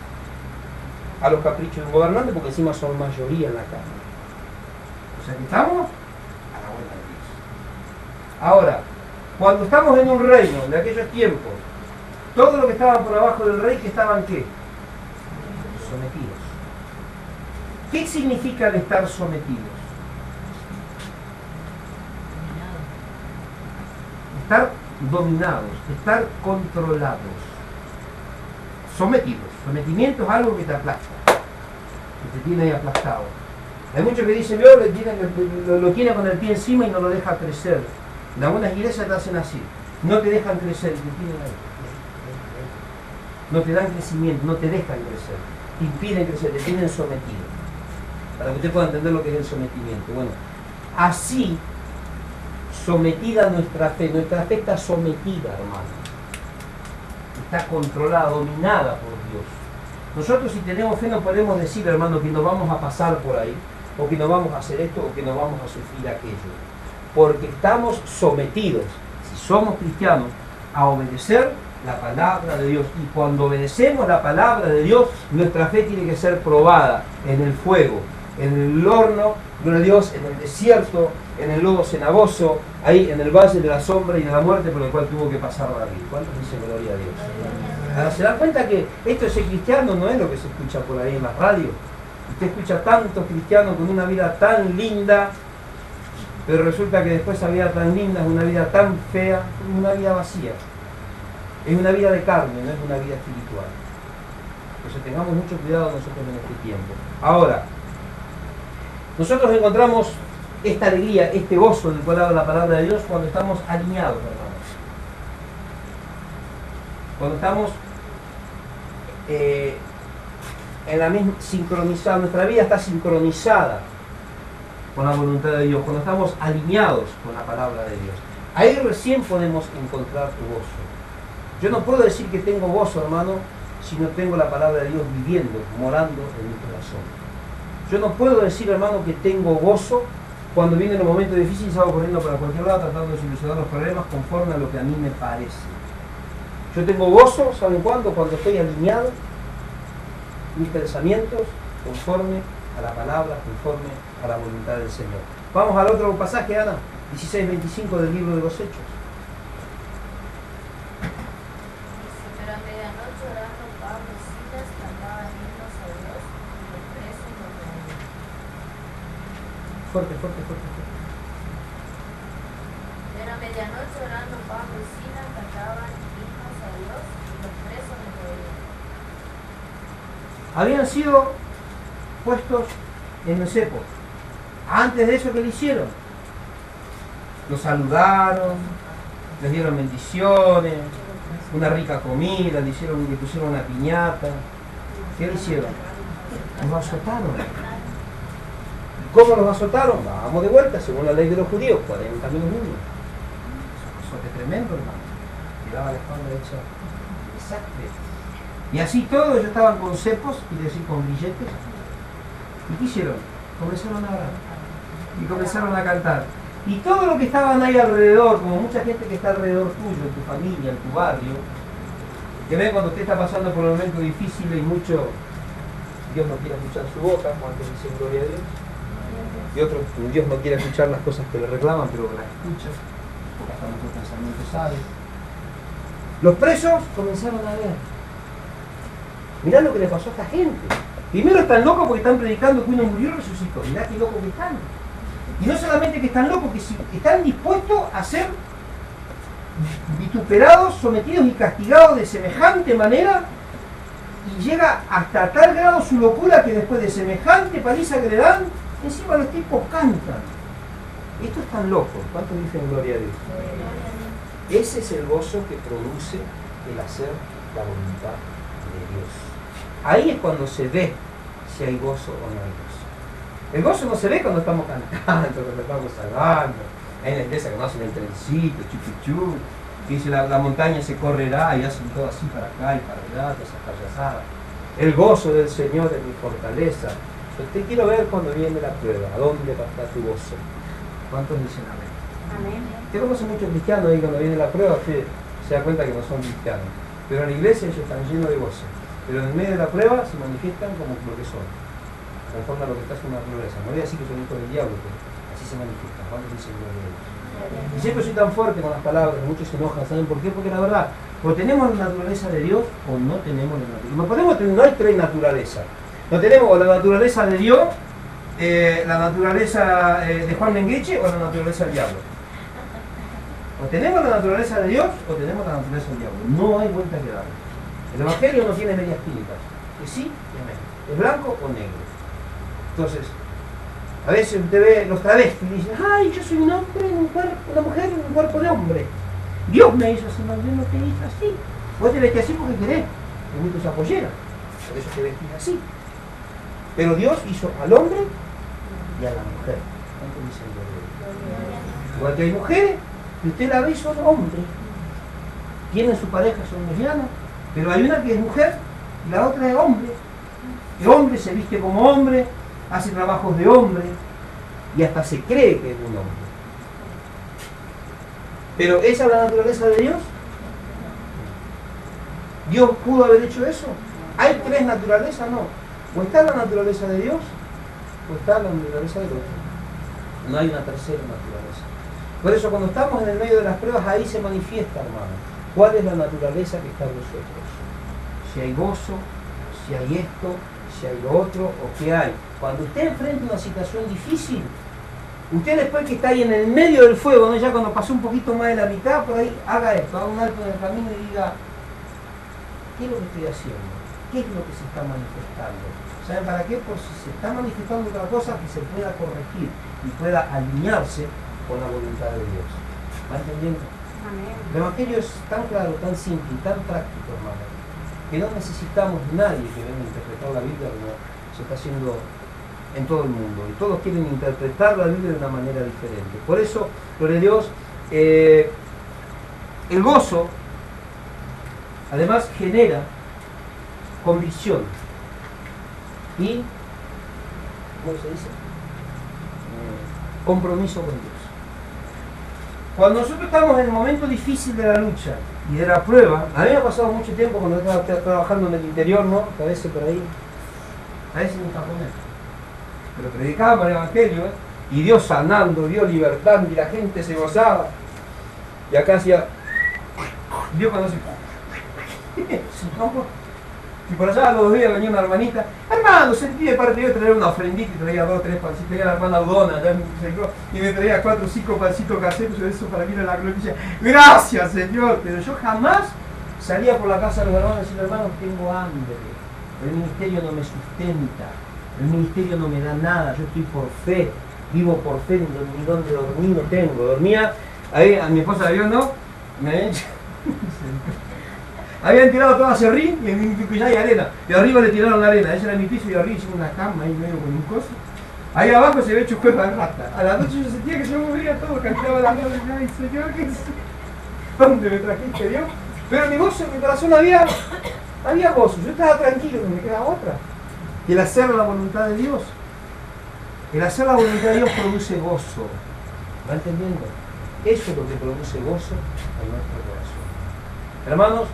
S2: A los caprichos de un gobernante, porque encima son mayoría en la Cámara. O sea que estamos a la buena de Dios. Ahora, cuando estamos en un reino de aquellos tiempos, todo lo que estaban por abajo del rey, que estaban ¿qué? Sometidos. ¿Qué significa el estar sometidos? Estar dominados, estar controlados. Sometidos. Sometimiento es algo que te aplasta, que te tiene ahí aplastado. Hay muchos que dicen, yo lo tiene con el pie encima y no lo deja crecer. En algunas iglesias te hacen así, no te dejan crecer, te tienen ahí. No te dan crecimiento, no te dejan crecer, te impiden crecer, te tienen sometido. Para que usted pueda entender lo que es el sometimiento. Bueno, así, sometida nuestra fe está sometida, hermano. Está controlada, dominada por Dios. Nosotros si tenemos fe no podemos decir, hermano, que no vamos a pasar por ahí, o que no vamos a hacer esto, o que no vamos a sufrir aquello. Porque estamos sometidos, si somos cristianos, a obedecer la palabra de Dios. Y cuando obedecemos la palabra de Dios, nuestra fe tiene que ser probada en el fuego, en el horno, gloria a Dios, en el desierto, en el lodo cenagoso, ahí en el valle de la sombra y de la muerte por el cual tuvo que pasar David. ¿Cuántos dicen gloria a Dios? Ahora se dan cuenta que esto de ser cristiano no es lo que se escucha por ahí en la radio. Usted escucha tantos cristianos con una vida tan linda, pero resulta que después esa vida tan linda es una vida tan fea, es una vida vacía. Es una vida de carne, no es una vida espiritual. Entonces tengamos mucho cuidado nosotros en este tiempo. Ahora, nosotros encontramos esta alegría, este gozo del cual habla la palabra de Dios cuando estamos alineados, hermanos. Cuando estamos en la misma sincronizada, nuestra vida está sincronizada con la voluntad de Dios, cuando estamos alineados con la palabra de Dios. Ahí recién podemos encontrar tu gozo. Yo no puedo decir que tengo gozo, hermano, si no tengo la palabra de Dios viviendo, morando en mi corazón. Yo no puedo decir, hermano, que tengo gozo cuando viene el momento difícil y salgo corriendo para cualquier lado tratando de solucionar los problemas conforme a lo que a mí me parece. Yo tengo gozo, ¿saben cuándo? Cuando estoy alineado mis pensamientos conforme a la palabra, conforme a la voluntad del Señor. Vamos al otro pasaje, Ana, 16:25 del libro de los Hechos.
S4: Pero a medianoche orando Pablo y Silas cantaban himnos a Dios y los presos los oían.
S2: Fuerte, fuerte, fuerte, fuerte.
S4: Pero a medianoche orando Pablo y Silas cantaban himnos a Dios y los presos los oían.
S2: Habían sido puestos en el cepo. Antes de eso, ¿qué le hicieron? Los saludaron, les dieron bendiciones, una rica comida, le pusieron una piñata. ¿Qué le hicieron? Los azotaron. ¿Cómo los azotaron? Vamos de vuelta, según la ley de los judíos, 40 minutos. Un azote tremendo, hermano. Quedaba la espalda hecha desastre. Y así todos ellos estaban con cepos, quiere decir con billetes. ¿Y qué hicieron? Comenzaron a orar. Y comenzaron a cantar. Y todo lo que estaban ahí alrededor, como mucha gente que está alrededor tuyo, en tu familia, en tu barrio, que ven cuando usted está pasando por un momento difícil y mucho, Dios no quiere escuchar su boca, cuando dicen gloria a Dios. Y otros, Dios no quiere escuchar las cosas que le reclaman, pero las escucha, porque hasta nuestro pensamiento sabe. Los presos comenzaron a ver. Mirá lo que le pasó a esta gente. Primero están locos porque están predicando que uno murió y resucitó. Mirá qué locos que están. Y no solamente que están locos, que están dispuestos a ser vituperados, sometidos y castigados de semejante manera, y llega hasta tal grado su locura que después de semejante paliza que le dan, encima los tipos cantan. Estos están locos. ¿Cuántos dicen gloria a Dios? Ese es el gozo que produce el hacer la voluntad de Dios. Ahí es cuando se ve si hay gozo o no hay gozo. El gozo no se ve cuando estamos cantando, cuando estamos salvando. Hay en la iglesia que no hacen el trencito, chupichú, que dice la montaña se correrá y hacen todo así para acá y para allá, todas esas payasadas. El gozo del Señor es mi fortaleza. Yo te quiero ver cuando viene la prueba. ¿A dónde va a estar tu gozo? ¿Cuántos dicen amén?
S1: Amén.
S2: Yo conozco muchos cristianos y cuando viene la prueba usted se da cuenta que no son cristianos. Pero en la iglesia ellos están llenos de gozo. Pero en medio de la prueba se manifiestan como lo que son. Conforme a lo que está en una naturaleza. No voy a decir que son hijos del diablo, pero así se manifiestan. ¿Cuántos dicen gloria a Dios? Y siempre soy tan fuerte con las palabras, muchos se enojan. ¿Saben por qué? Porque la verdad, o tenemos la naturaleza de Dios o no tenemos la naturaleza. No podemos tener, no hay tres naturalezas. No tenemos o la naturaleza de Dios, la naturaleza de Juan Mengueche o la naturaleza del diablo. O tenemos la naturaleza de Dios o tenemos la naturaleza del diablo. No hay vuelta que dar. El Evangelio no tiene medias tintas. Es sí y amén. ¿Es blanco o negro? Entonces, a veces usted ve los travestis y dice, ay, yo soy un hombre en un cuerpo, una mujer en un cuerpo de hombre. Dios me hizo así, no, Dios no te hizo así. Vos te vestís así porque querés, te gusta esa pollera, por eso te vestís así. Pero Dios hizo al hombre y a la mujer. ¿Cuánto dicen Dios? Igual que hay mujeres, que usted la ve y son hombres. Tienen su pareja, son lesbianas, pero hay una que es mujer y la otra es hombre. El hombre se viste como hombre, hace trabajos de hombre y hasta se cree que es un hombre. Pero ¿esa es la naturaleza de Dios? ¿Dios pudo haber hecho eso? ¿Hay tres naturalezas? No. O está la naturaleza de Dios o está la naturaleza del otro. No hay una tercera naturaleza. Por eso cuando estamos en el medio de las pruebas, ahí se manifiesta, hermano, cuál es la naturaleza que está en nosotros. Si hay gozo, si hay esto, si hay lo otro o qué hay. Cuando usted enfrenta una situación difícil, usted después que está ahí en el medio del fuego, ¿no? Ya cuando pasó un poquito más de la mitad, por ahí haga esto, haga un alto en el camino y diga, ¿qué es lo que estoy haciendo? ¿Qué es lo que se está manifestando? ¿Saben para qué? Por si se está manifestando otra cosa que se pueda corregir y pueda alinearse con la voluntad de Dios. ¿Va entendiendo?
S1: Amén.
S2: El Evangelio es tan claro, tan simple y tan práctico, hermano, que no necesitamos nadie que venga a interpretar la Biblia como se está haciendo en todo el mundo. Y todos quieren interpretar la Biblia de una manera diferente. Por eso, gloria a Dios, el gozo, además, genera convicción y, ¿cómo se dice? Compromiso con Dios. Cuando nosotros estamos en el momento difícil de la lucha y de la prueba, a mí me ha pasado mucho tiempo cuando estaba trabajando en el interior, ¿no? Que a veces por ahí, a veces en japonés. pero predicaban el Evangelio, y Dios sanando, Dios libertando, y la gente se gozaba. Y acá hacía, Dios cuando se... Y por allá a los 2 días venía una hermanita, hermano, sentí de parte de Dios traer una ofrendita, y traía 2 o 3 pancitos, tenía la hermana Udona, y me traía 4 o 5 pancitos caseros, y eso para mí era la gloria. Y decía, gracias Señor, pero yo jamás salía por la casa de los hermanos y decía, hermanos, tengo hambre, el ministerio no me sustenta, el ministerio no me da nada, yo estoy por fe, vivo por fe, ni donde dormir no tengo. Dormía, ahí a mi esposa la vio, ¿no? Habían tirado todo a serrín y en mi ya hay arena. Y arriba le tiraron la arena, ese era mi piso, y arriba hicimos una cama ahí medio con un coso. Ahí abajo se ve hecho cueva de rata. A la noche yo sentía que se me moría todo, cantaba la noche, ay Señor, ¿qué es? ¿Dónde me trajiste Dios? Pero mi gozo, en mi corazón había gozo, yo estaba tranquilo, no me quedaba otra. Y el hacer la voluntad de Dios. El hacer la voluntad de Dios produce gozo. ¿Va entendiendo? Eso es lo que produce gozo en nuestro corazón. Hermanos,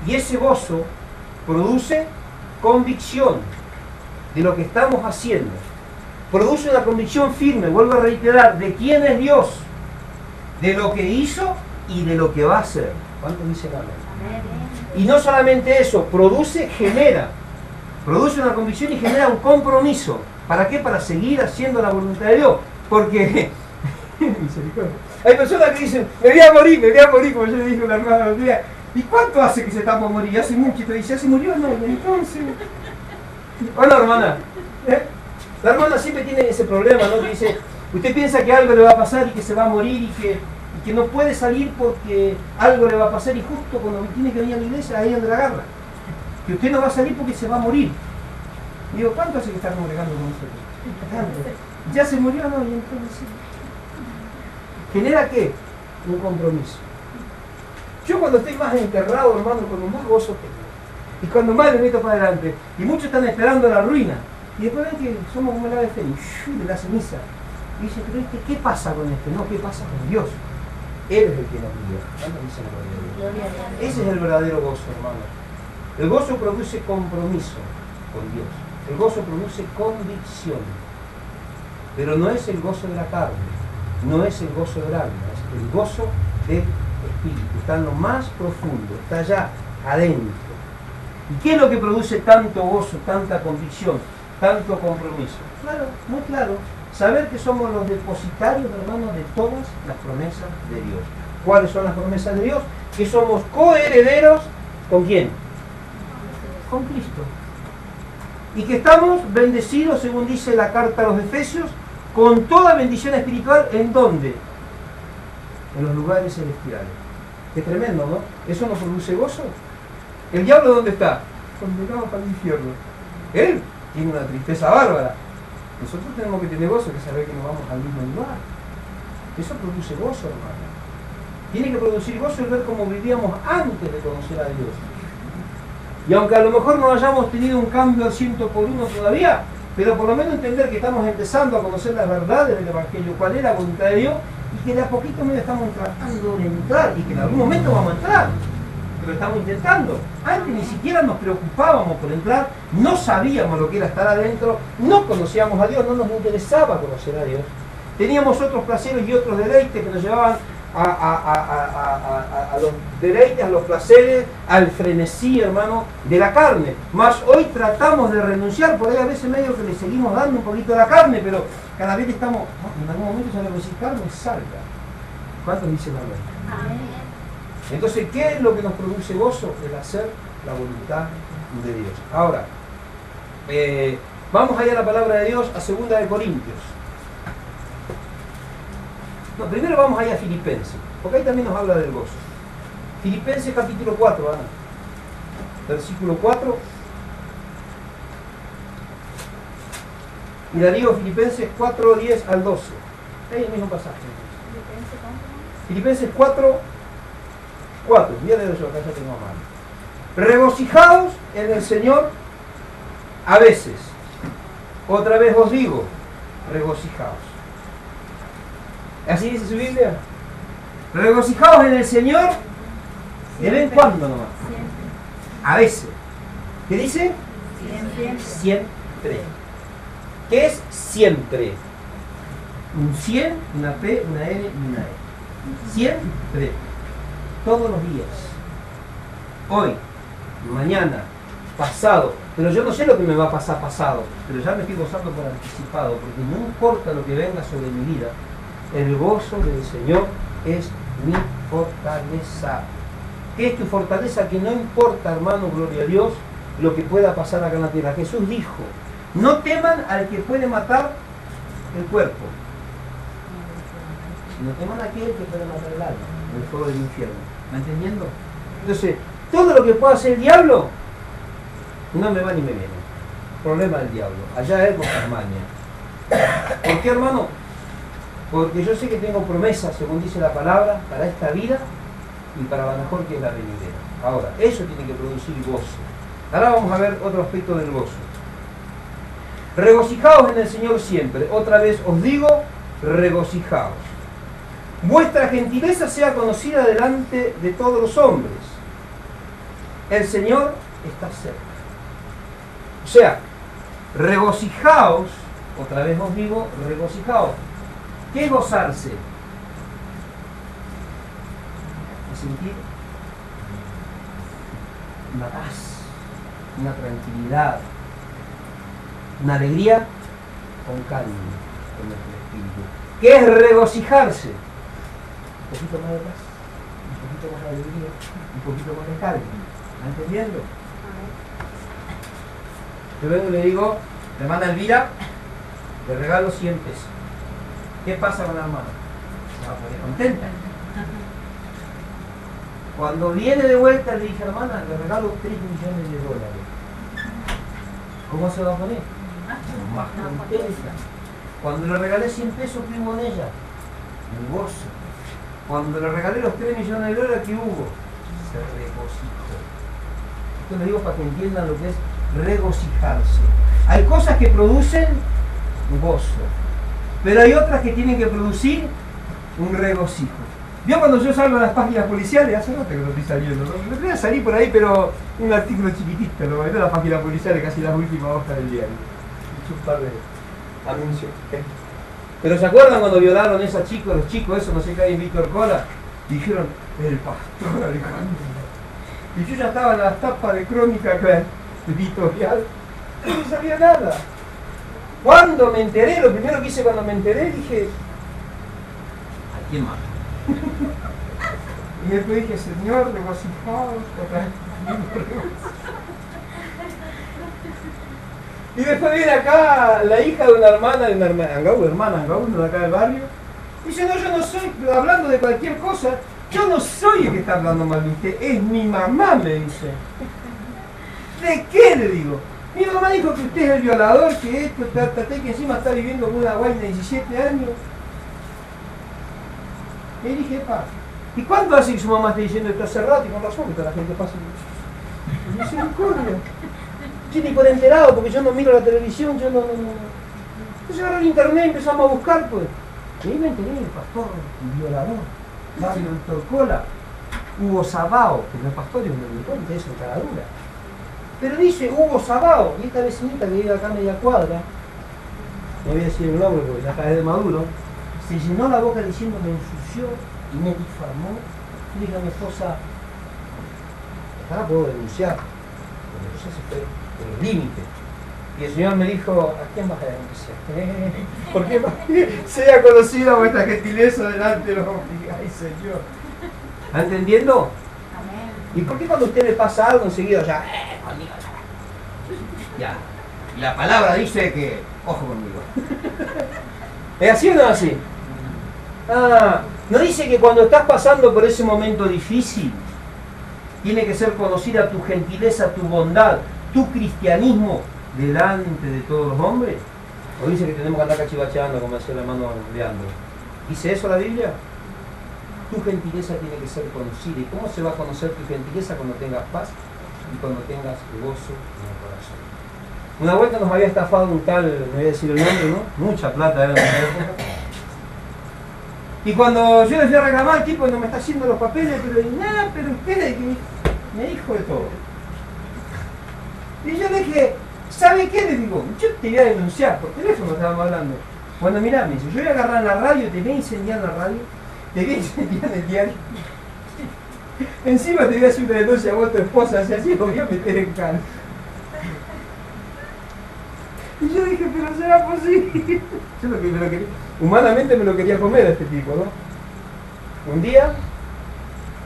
S2: y ese gozo produce convicción de lo que estamos haciendo. Produce una convicción firme, vuelvo a reiterar, de quién es Dios, de lo que hizo y de lo que va a hacer. ¿Cuántos dicen amén? Y no solamente eso, genera una convicción y genera un compromiso. ¿Para qué? Para seguir haciendo la voluntad de Dios. Porque hay personas que dicen, me voy a morir, como yo le dije a una hermana el día. ¿Y cuánto hace que se está por morir? Hace mucho. Y te dice, ¿ya se murió? No, y entonces... Hola, hermana. La hermana siempre tiene ese problema, ¿no? Que dice, usted piensa que algo le va a pasar y que se va a morir y que no puede salir porque algo le va a pasar, y justo cuando tiene que venir a la iglesia, ahí donde la agarra. Que usted no va a salir porque se va a morir. Y digo, ¿cuánto hace que está congregando con nosotros? ¿Ya se murió? No, y entonces... ¿Genera qué? Un compromiso. Yo cuando estoy más enterrado, hermano, cuando más gozo tengo. Y cuando más le meto para adelante. Y muchos están esperando la ruina. Y después ven que somos como el ave fénix, de la ceniza. Y dicen, pero ¿qué pasa con este? No, ¿qué pasa con Dios? Él es el que nos guía. Ese es el verdadero gozo, hermano. El gozo produce compromiso con Dios. El gozo produce convicción. Pero no es el gozo de la carne. No es el gozo del alma. Es el gozo del espíritu. Está en lo más profundo. Está allá adentro. ¿Y qué es lo que produce tanto gozo, tanta convicción, tanto compromiso? Claro, muy claro. Saber que somos los depositarios, hermanos, de todas las promesas de Dios. ¿Cuáles son las promesas de Dios? Que somos coherederos, ¿con quién? Con Cristo. Y que estamos bendecidos, según dice la carta a los Efesios, con toda bendición espiritual, ¿en dónde? En los lugares celestiales. Qué tremendo, ¿no? ¿Eso nos produce gozo? ¿El diablo dónde está? Condenado para el infierno. Él tiene una tristeza bárbara. Nosotros tenemos que tener gozo, que saber que nos vamos al mismo lugar. Eso produce gozo, hermano. Tiene que producir gozo el ver cómo vivíamos antes de conocer a Dios. Y aunque a lo mejor no hayamos tenido un cambio al 100 por 1 todavía, pero por lo menos entender que estamos empezando a conocer las verdades del Evangelio, cuál es la voluntad de Dios, y que de a poquito medio estamos tratando de entrar, y que en algún momento vamos a entrar. Pero estamos intentando. Antes ni siquiera nos preocupábamos por entrar, no sabíamos lo que era estar adentro, no conocíamos a Dios, no nos interesaba conocer a Dios. Teníamos otros placeres y otros deleites que nos llevaban a los deleites, a los placeres, al frenesí, hermano, de la carne. Mas hoy tratamos de renunciar, por ahí a veces medio que le seguimos dando un poquito a la carne, pero cada vez estamos, en algún momento sabemos decir, carne salga. ¿Cuántos dicen amén? Amén. Entonces, ¿qué es lo que nos produce gozo? El hacer la voluntad de Dios. Ahora, vamos allá a la palabra de Dios, a 2 de Corintios. No, primero vamos allá a Filipenses, porque ahí también nos habla del gozo. Filipenses capítulo 4, Ana. Versículo 4. Y Darío, Filipenses 4, 10 al 12. Ahí el mismo pasaje. Filipenses 4, voy a leer yo, acá ya tengo a mano. Regocijaos en el Señor a veces. Otra vez os digo, regocijaos. ¿Así dice su Biblia? Regocijaos en el Señor de vez en cuando nomás. Siempre. A veces. ¿Qué dice? Siempre. que es siempre. Un 100, una P, una N y una E. Siempre. Todos los días. Hoy, mañana, pasado. Pero yo no sé lo que me va a pasar pasado. Pero ya me estoy gozando por anticipado. Porque no importa lo que venga sobre mi vida. El gozo del Señor es mi fortaleza. ¿Qué es tu fortaleza? Que no importa, hermano, gloria a Dios, lo que pueda pasar acá en la tierra. Jesús dijo, no teman al que puede matar el cuerpo, sino teman a aquel que puede matar el alma, en el fuego del infierno. ¿Me entendiendo? Entonces, todo lo que pueda hacer el diablo, no me va ni me viene. Problema del diablo. Allá él con Tasmania. ¿Por qué, hermano? Porque yo sé que tengo promesas, según dice la palabra, para esta vida y para la mejor que es la venidera. Ahora, eso tiene que producir gozo. Ahora vamos a ver otro aspecto del gozo. Regocijaos en el Señor siempre. Otra vez os digo, regocijaos. Vuestra gentileza sea conocida delante de todos los hombres. El Señor está cerca. O sea, regocijaos, otra vez os digo, regocijaos. ¿Qué es gozarse? Es sentir una paz, una tranquilidad, una alegría con calma en nuestro espíritu. ¿Qué es regocijarse? Un poquito más de paz, un poquito más de alegría, un poquito más de calma. ¿Está entendiendo? Yo vengo y le digo, hermana Elvira, le regalo 100 pesos. ¿Qué pasa con la hermana? Se va a poner contenta. Cuando viene de vuelta le dije, hermana, le regalo 3 millones de dólares. ¿Cómo se va a poner? Más contenta. Cuando le regalé 100 pesos, ¿qué hubo en ella? Un gozo. Cuando le regalé los 3 millones de dólares, ¿qué hubo? Se regocijó. Esto lo digo para que entiendan lo que es regocijarse. Hay cosas que producen gozo, pero hay otras que tienen que producir un regocijo. Yo cuando yo salgo a las páginas policiales, hace rato que no estoy saliendo, no voy a salir por ahí, pero un artículo chiquitito, ¿no? En las páginas policiales, casi las últimas hojas del diario. Un par de anuncios. Pero ¿se acuerdan cuando violaron a esos chicos, los chicos esos, no sé qué hay en Víctor Cola? Dijeron, el pastor Alejandro. Y yo ya estaba en la tapa de crónica editorial, y no sabía nada. Cuando me enteré, lo primero que hice cuando me enteré, dije, ¿a quién más? Y después dije, Señor, regocijaos, y después viene acá la hija de una hermana, hermana de acá del barrio, y dice, no, yo no soy, hablando de cualquier cosa, yo no soy el que está hablando mal de usted, es mi mamá, me dice. ¿De qué? Le digo. Mi mamá dijo que usted es el violador, que esto, que encima está viviendo con una guay de 17 años. Y dije, pa, ¿y cuánto hace que su mamá está diciendo esto hace rato? Y con razón que toda la gente pasa. Misericordia. Yo ni por enterado, porque yo no miro la televisión, yo no. Entonces agarré el internet y empezamos a buscar, pues. Y ahí me enteré, el pastor, el violador, barrio Víctor Cola, Hugo Sabao, que no es pastor, es un delincuente, es encaradura. Pero dice Hugo Sabao, y esta vecinita que vive acá a media cuadra, no voy a decir el nombre porque ya acá es de Maduro, se llenó la boca diciendo me ensució y me difamó. Y dije a mi esposa, acá la puedo denunciar, porque eso se fue por el límite. Y el Señor me dijo, ¿a quién vas a denunciar? ¿Por qué sea conocida vuestra gentileza delante de los hombres? Ay, Señor. ¿Está entendiendo? ¿Y por qué cuando a usted le pasa algo enseguida ya, conmigo, ya? Y la palabra dice que, ojo conmigo. ¿Es así o no es así? Ah, ¿no dice que cuando estás pasando por ese momento difícil, tiene que ser conocida tu gentileza, tu bondad, tu cristianismo delante de todos los hombres? ¿O dice que tenemos que andar cachivacheando, como decía el hermano Leandro? ¿Dice eso la Biblia? Tu gentileza tiene que ser conocida. ¿Y cómo se va a conocer tu gentileza? Cuando tengas paz y cuando tengas gozo en el corazón. Una vuelta nos había estafado un tal, no voy a decir el nombre, ¿no? Mucha plata era en esa época. Y cuando yo le fui a reclamar, el tipo no me está haciendo los papeles, pero nada, pero usted me dijo de todo. Y yo le dije, ¿sabe qué? Le digo, yo te voy a denunciar, por teléfono estábamos hablando. Cuando mirá, me dice, yo voy a agarrar la radio, te voy a incendiar la radio, te voy a incendiar el diario. Encima te voy a hacer una denuncia a vos, tu esposa, si así lo voy a meter en cana. Y yo dije, pero será posible. Yo me lo quería, humanamente me lo quería comer a este tipo, ¿no? Un día,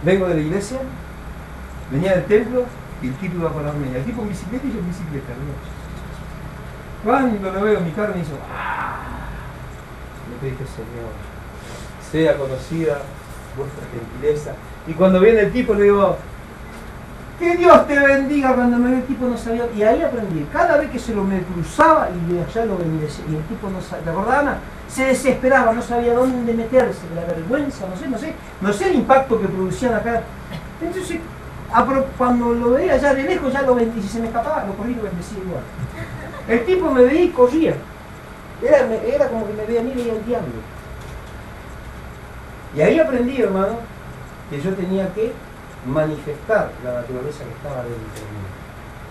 S2: vengo de la iglesia, venía del templo, y el tipo iba por la media. El tipo en bicicleta y yo en bicicleta, ¿no? Cuando lo veo, mi carne hizo, ¡ah! Le dije, Señor, sea conocida vuestra gentileza. Y cuando viene el tipo le digo, que Dios te bendiga. Cuando me ve el tipo no sabía, y ahí aprendí, cada vez que se lo me cruzaba y de allá lo bendecía, y el tipo no sabía, ¿te acordás, Ana? Se desesperaba, no sabía dónde meterse, de la vergüenza, no sé el impacto que producían acá. Entonces, cuando lo veía allá de lejos, ya lo bendecía, y si se me escapaba, lo corrí y lo bendecía igual. El tipo me veía y corría. Era como que me veía a mí y veía al diablo. Y ahí aprendí, hermano, que yo tenía que manifestar la naturaleza que estaba dentro de mí.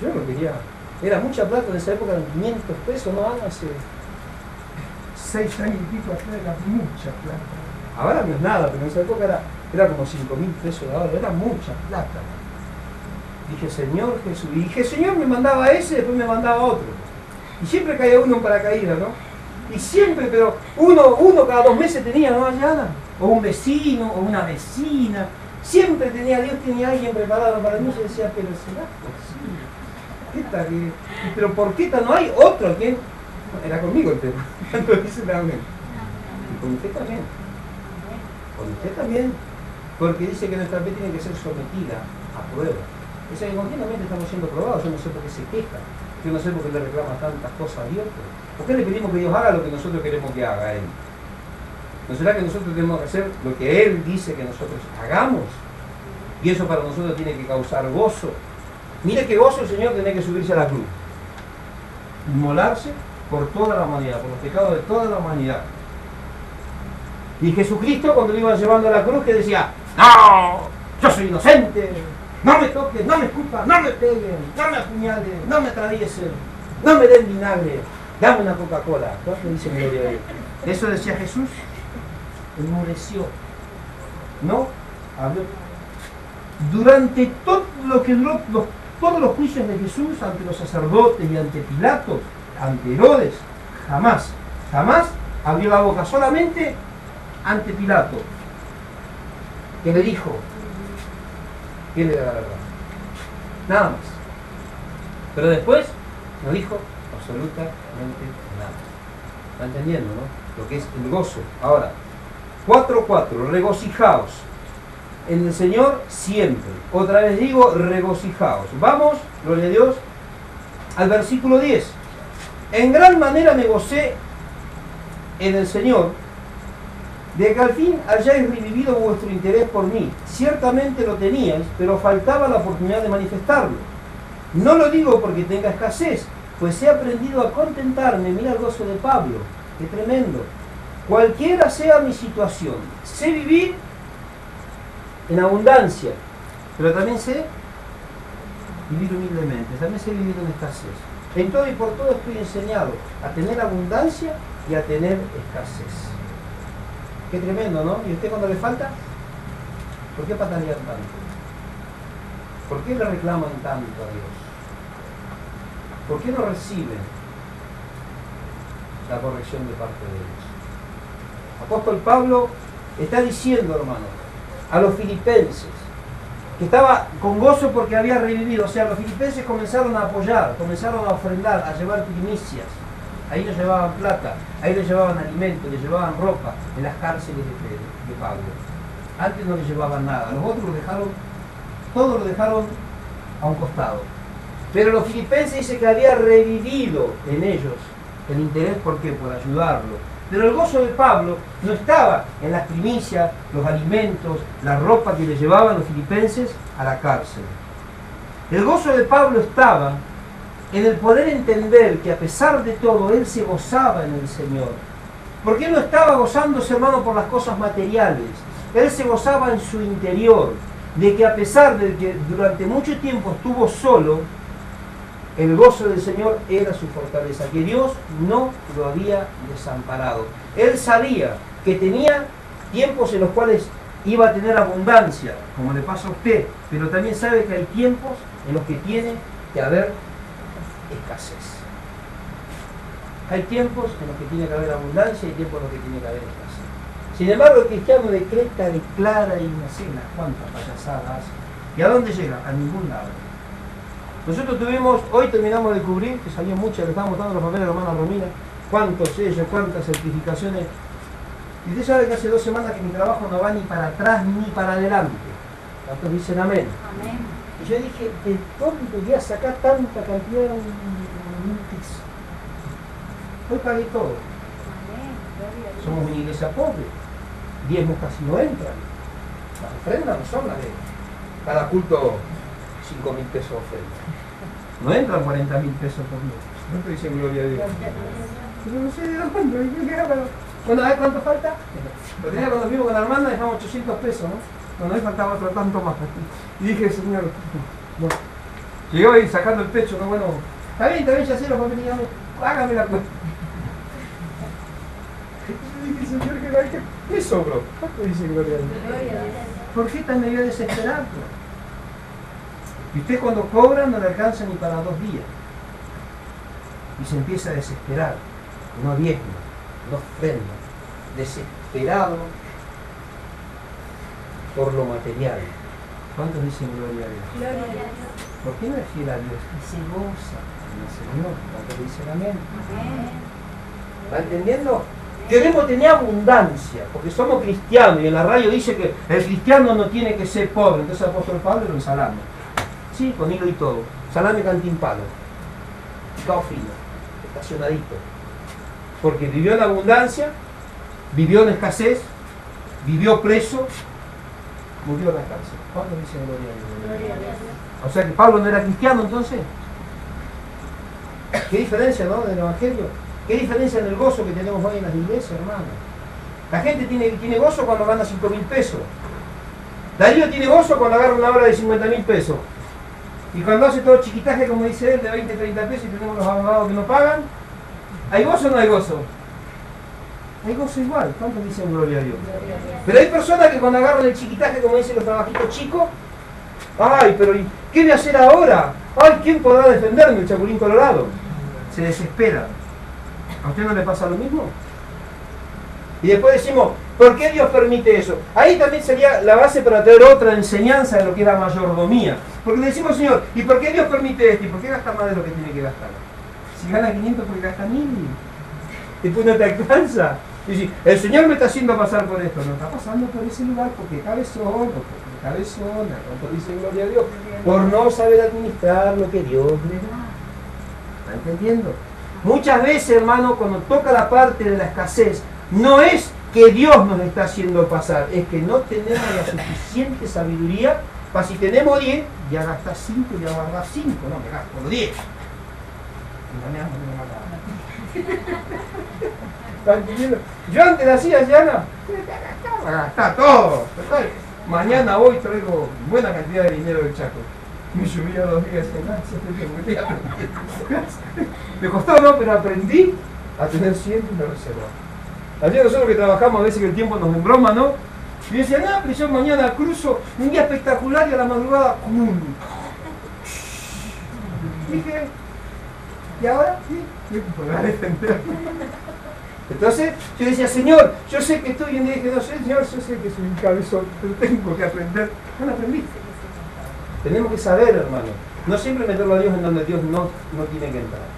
S2: Yo no quería, era mucha plata en esa época, eran 500 pesos, no hace 6 años y pico atrás, era mucha plata. Ahora no es nada, pero en esa época era como 5.000 pesos de ahora, era mucha plata. Dije, Señor Jesús, y dije, Señor, me mandaba ese, después me mandaba otro. Y siempre caía uno en paracaídas, ¿no? Y siempre, pero uno cada 2 meses tenía, ¿no, Ayana? O un vecino, o una vecina. Siempre Dios tenía a alguien preparado para mí. Yo decía, pero será posible. Pero ¿por qué no hay otro? ¿Quién? Era conmigo el tema. Cuando dice también. Y con usted también. Con usted también. Porque dice que nuestra fe tiene que ser sometida a prueba. O sea que continuamente estamos siendo probados. Yo no sé por qué se queja. Yo no sé por qué le reclama tantas cosas a Dios. ¿Por qué le pedimos que Dios haga lo que nosotros queremos que haga a Él? ¿No será que nosotros tenemos que hacer lo que Él dice que nosotros hagamos? Y eso para nosotros tiene que causar gozo. Mire qué gozo el Señor tiene que subirse a la cruz. Inmolarse por toda la humanidad, por los pecados de toda la humanidad. Y Jesucristo, cuando lo iban llevando a la cruz, que decía, ¡no! Yo soy inocente. No me toquen, no me escupan, no me peguen, no me apuñalen, no me atraviesen, no me den vinagre, dame una Coca-Cola. ¿Qué dice gloria a Dios? Eso decía Jesús. Enmudeció. No habló. Durante todo lo que duró, todos los juicios de Jesús ante los sacerdotes y ante Pilato, ante Herodes, jamás abrió la boca, solamente ante Pilato, que le dijo que le da la verdad. Nada más. Pero después no dijo absolutamente nada. ¿Está entendiendo, no? Lo que es el gozo. Ahora, 4:4, regocijaos en el Señor siempre. Otra vez digo, regocijaos. Vamos, gloria a Dios, al versículo 10. En gran manera me gocé en el Señor, de que al fin hayáis revivido vuestro interés por mí. Ciertamente lo teníais, pero faltaba la oportunidad de manifestarlo. No lo digo porque tenga escasez, pues he aprendido a contentarme. Mira el gozo de Pablo, qué tremendo. Cualquiera sea mi situación, sé vivir en abundancia, pero también sé vivir humildemente, también sé vivir en escasez. En todo y por todo estoy enseñado a tener abundancia y a tener escasez. Qué tremendo, ¿no? ¿Y usted cuando le falta? ¿Por qué patalean tanto? ¿Por qué le reclaman tanto a Dios? ¿Por qué no reciben la corrección de parte de Dios? Apóstol Pablo está diciendo, hermano, a los filipenses, que estaba con gozo porque había revivido. O sea, los filipenses comenzaron a apoyar, comenzaron a ofrendar, a llevar primicias. Ahí les llevaban plata, ahí les llevaban alimento, les llevaban ropa en las cárceles de Pablo. Antes no les llevaban nada, los otros todo lo dejaron a un costado. Pero los filipenses dice que había revivido en ellos el interés, ¿por qué? Por ayudarlo. Pero el gozo de Pablo no estaba en las primicias, los alimentos, la ropa que le llevaban los filipenses a la cárcel. El gozo de Pablo estaba en el poder entender que a pesar de todo, él se gozaba en el Señor. Porque él no estaba gozándose, hermano, por las cosas materiales. Él se gozaba en su interior, de que a pesar de que durante mucho tiempo estuvo solo, El gozo del Señor era su fortaleza, que Dios no lo había desamparado. Él sabía que tenía tiempos en los cuales iba a tener abundancia, como le pasa a usted, pero también sabe que hay tiempos en los que tiene que haber escasez. Hay tiempos en los que tiene que haber abundancia y tiempos en los que tiene que haber escasez. Sin embargo, el cristiano decreta, declara y hace unas cuantas payasadas. ¿Y a dónde llega? A ningún lado. Nosotros tuvimos, hoy terminamos de cubrir, que salió mucho, le estábamos dando los papeles a la hermana Romina, cuántos sellos, cuántas certificaciones. Y usted sabe que hace 2 semanas que mi trabajo no va ni para atrás ni para adelante. ¿Cuántos dicen amén?
S1: Amén.
S2: Y yo dije, ¿de dónde voy a sacar tanta cantidad de un peso? Hoy pagué todo.
S1: Amén. Gloria a Dios.
S2: Somos una iglesia pobre. Diezmos casi no entran. Las ofrendas no son las de cada culto 5.000 pesos ofrenda. No entran 40.000 pesos por mes. No te dicen gloria a Dios. Pero no sé de dónde. Bueno, a ver cuánto falta. Lo tenía cuando vivo con la hermana, dejamos 800 pesos, ¿no? Cuando ahí faltaba otro tanto más. Y dije, Señor, bueno. Llegó ahí sacando el pecho, no bueno. Está bien, ya sé los papeles, hágame la cuenta. Y dije, Señor, ¿qué sobró? ¿Cuánto dice gloria a Dios?
S1: Gloria a Dios.
S2: ¿Por qué tan medio desesperado? Y usted cuando cobra no le alcanza ni para 2 días. Y se empieza a desesperar. No diezma, no ofrenda. Desesperado por lo material. ¿Cuántos dicen gloria a Dios?
S1: Gloria a Dios.
S2: ¿Por qué no es fiel a Dios? Y se goza en el Señor. ¿Cuántos dicen amén?
S1: Amén.
S2: ¿Va entendiendo? Queremos tener abundancia, porque somos cristianos, y en la radio dice que el cristiano no tiene que ser pobre. Entonces el apóstol Pablo lo ensalame. Sí, con hilo y todo. Salame cantimpalo. Picado fino, estacionadito. Porque vivió en abundancia, vivió en escasez, vivió preso, murió en la cárcel. ¿Cuántos dicen gloria a Dios?
S1: Gloria a Dios.
S2: O sea que Pablo no era cristiano entonces. ¿Qué diferencia, no? Del Evangelio. ¿Qué diferencia en el gozo que tenemos hoy en las iglesias, hermano? La gente tiene gozo cuando gana 5.000 pesos. Darío tiene gozo cuando agarra una hora de 50.000 pesos. Y cuando hace todo chiquitaje, como dice él, de 20, 30 pesos y tenemos los abogados que no pagan, ¿hay gozo o no hay gozo? Hay gozo igual. ¿Cuántos dicen gloria a Dios?
S1: Gloria a Dios.
S2: Pero hay personas que cuando agarran el chiquitaje, como dicen los trabajitos chicos, ay, pero ¿qué voy a hacer ahora? Ay, ¿quién podrá defenderme? El Chapulín Colorado. Se desespera. ¿A usted no le pasa lo mismo? Y después decimos, ¿por qué Dios permite eso? Ahí también sería la base para traer otra enseñanza de lo que es la mayordomía. Porque le decimos, Señor, ¿y por qué Dios permite esto? ¿Y por qué gasta más de lo que tiene que gastar? Si gana 500, porque gasta 1.000. Después no te alcanza. Y si el Señor me está haciendo pasar por esto, no está pasando por ese lugar porque cabezón, porque cabezona, como dice gloria a Dios, por no saber administrar lo que Dios le da. ¿Está entendiendo? Muchas veces, hermano, cuando toca la parte de la escasez, no es que Dios nos está haciendo pasar, es que no tenemos la suficiente sabiduría para si tenemos 10, ya gastás 5 y ya guardás 5, no, me gasto los 10. Yo antes la hacía, Yana, gastaba todo. Mañana hoy traigo buena cantidad de dinero del Chaco. Me subía 2 días en me costó, ¿no? Pero aprendí a tener siempre una reserva. Ayer nosotros que trabajamos a veces que el tiempo nos embroma, ¿no? Y decía, no, pero yo mañana cruzo un día espectacular y a la madrugada, ¡pum! Dije, ¿y ahora? Sí, me podrá defender. Entonces yo decía, Señor, yo sé que estoy bien, y dije, no sé, Señor, yo sé que soy un cabezón, pero tengo que aprender. No aprendí. Tenemos que saber, hermano, no siempre meterlo a Dios en donde Dios no tiene que entrar.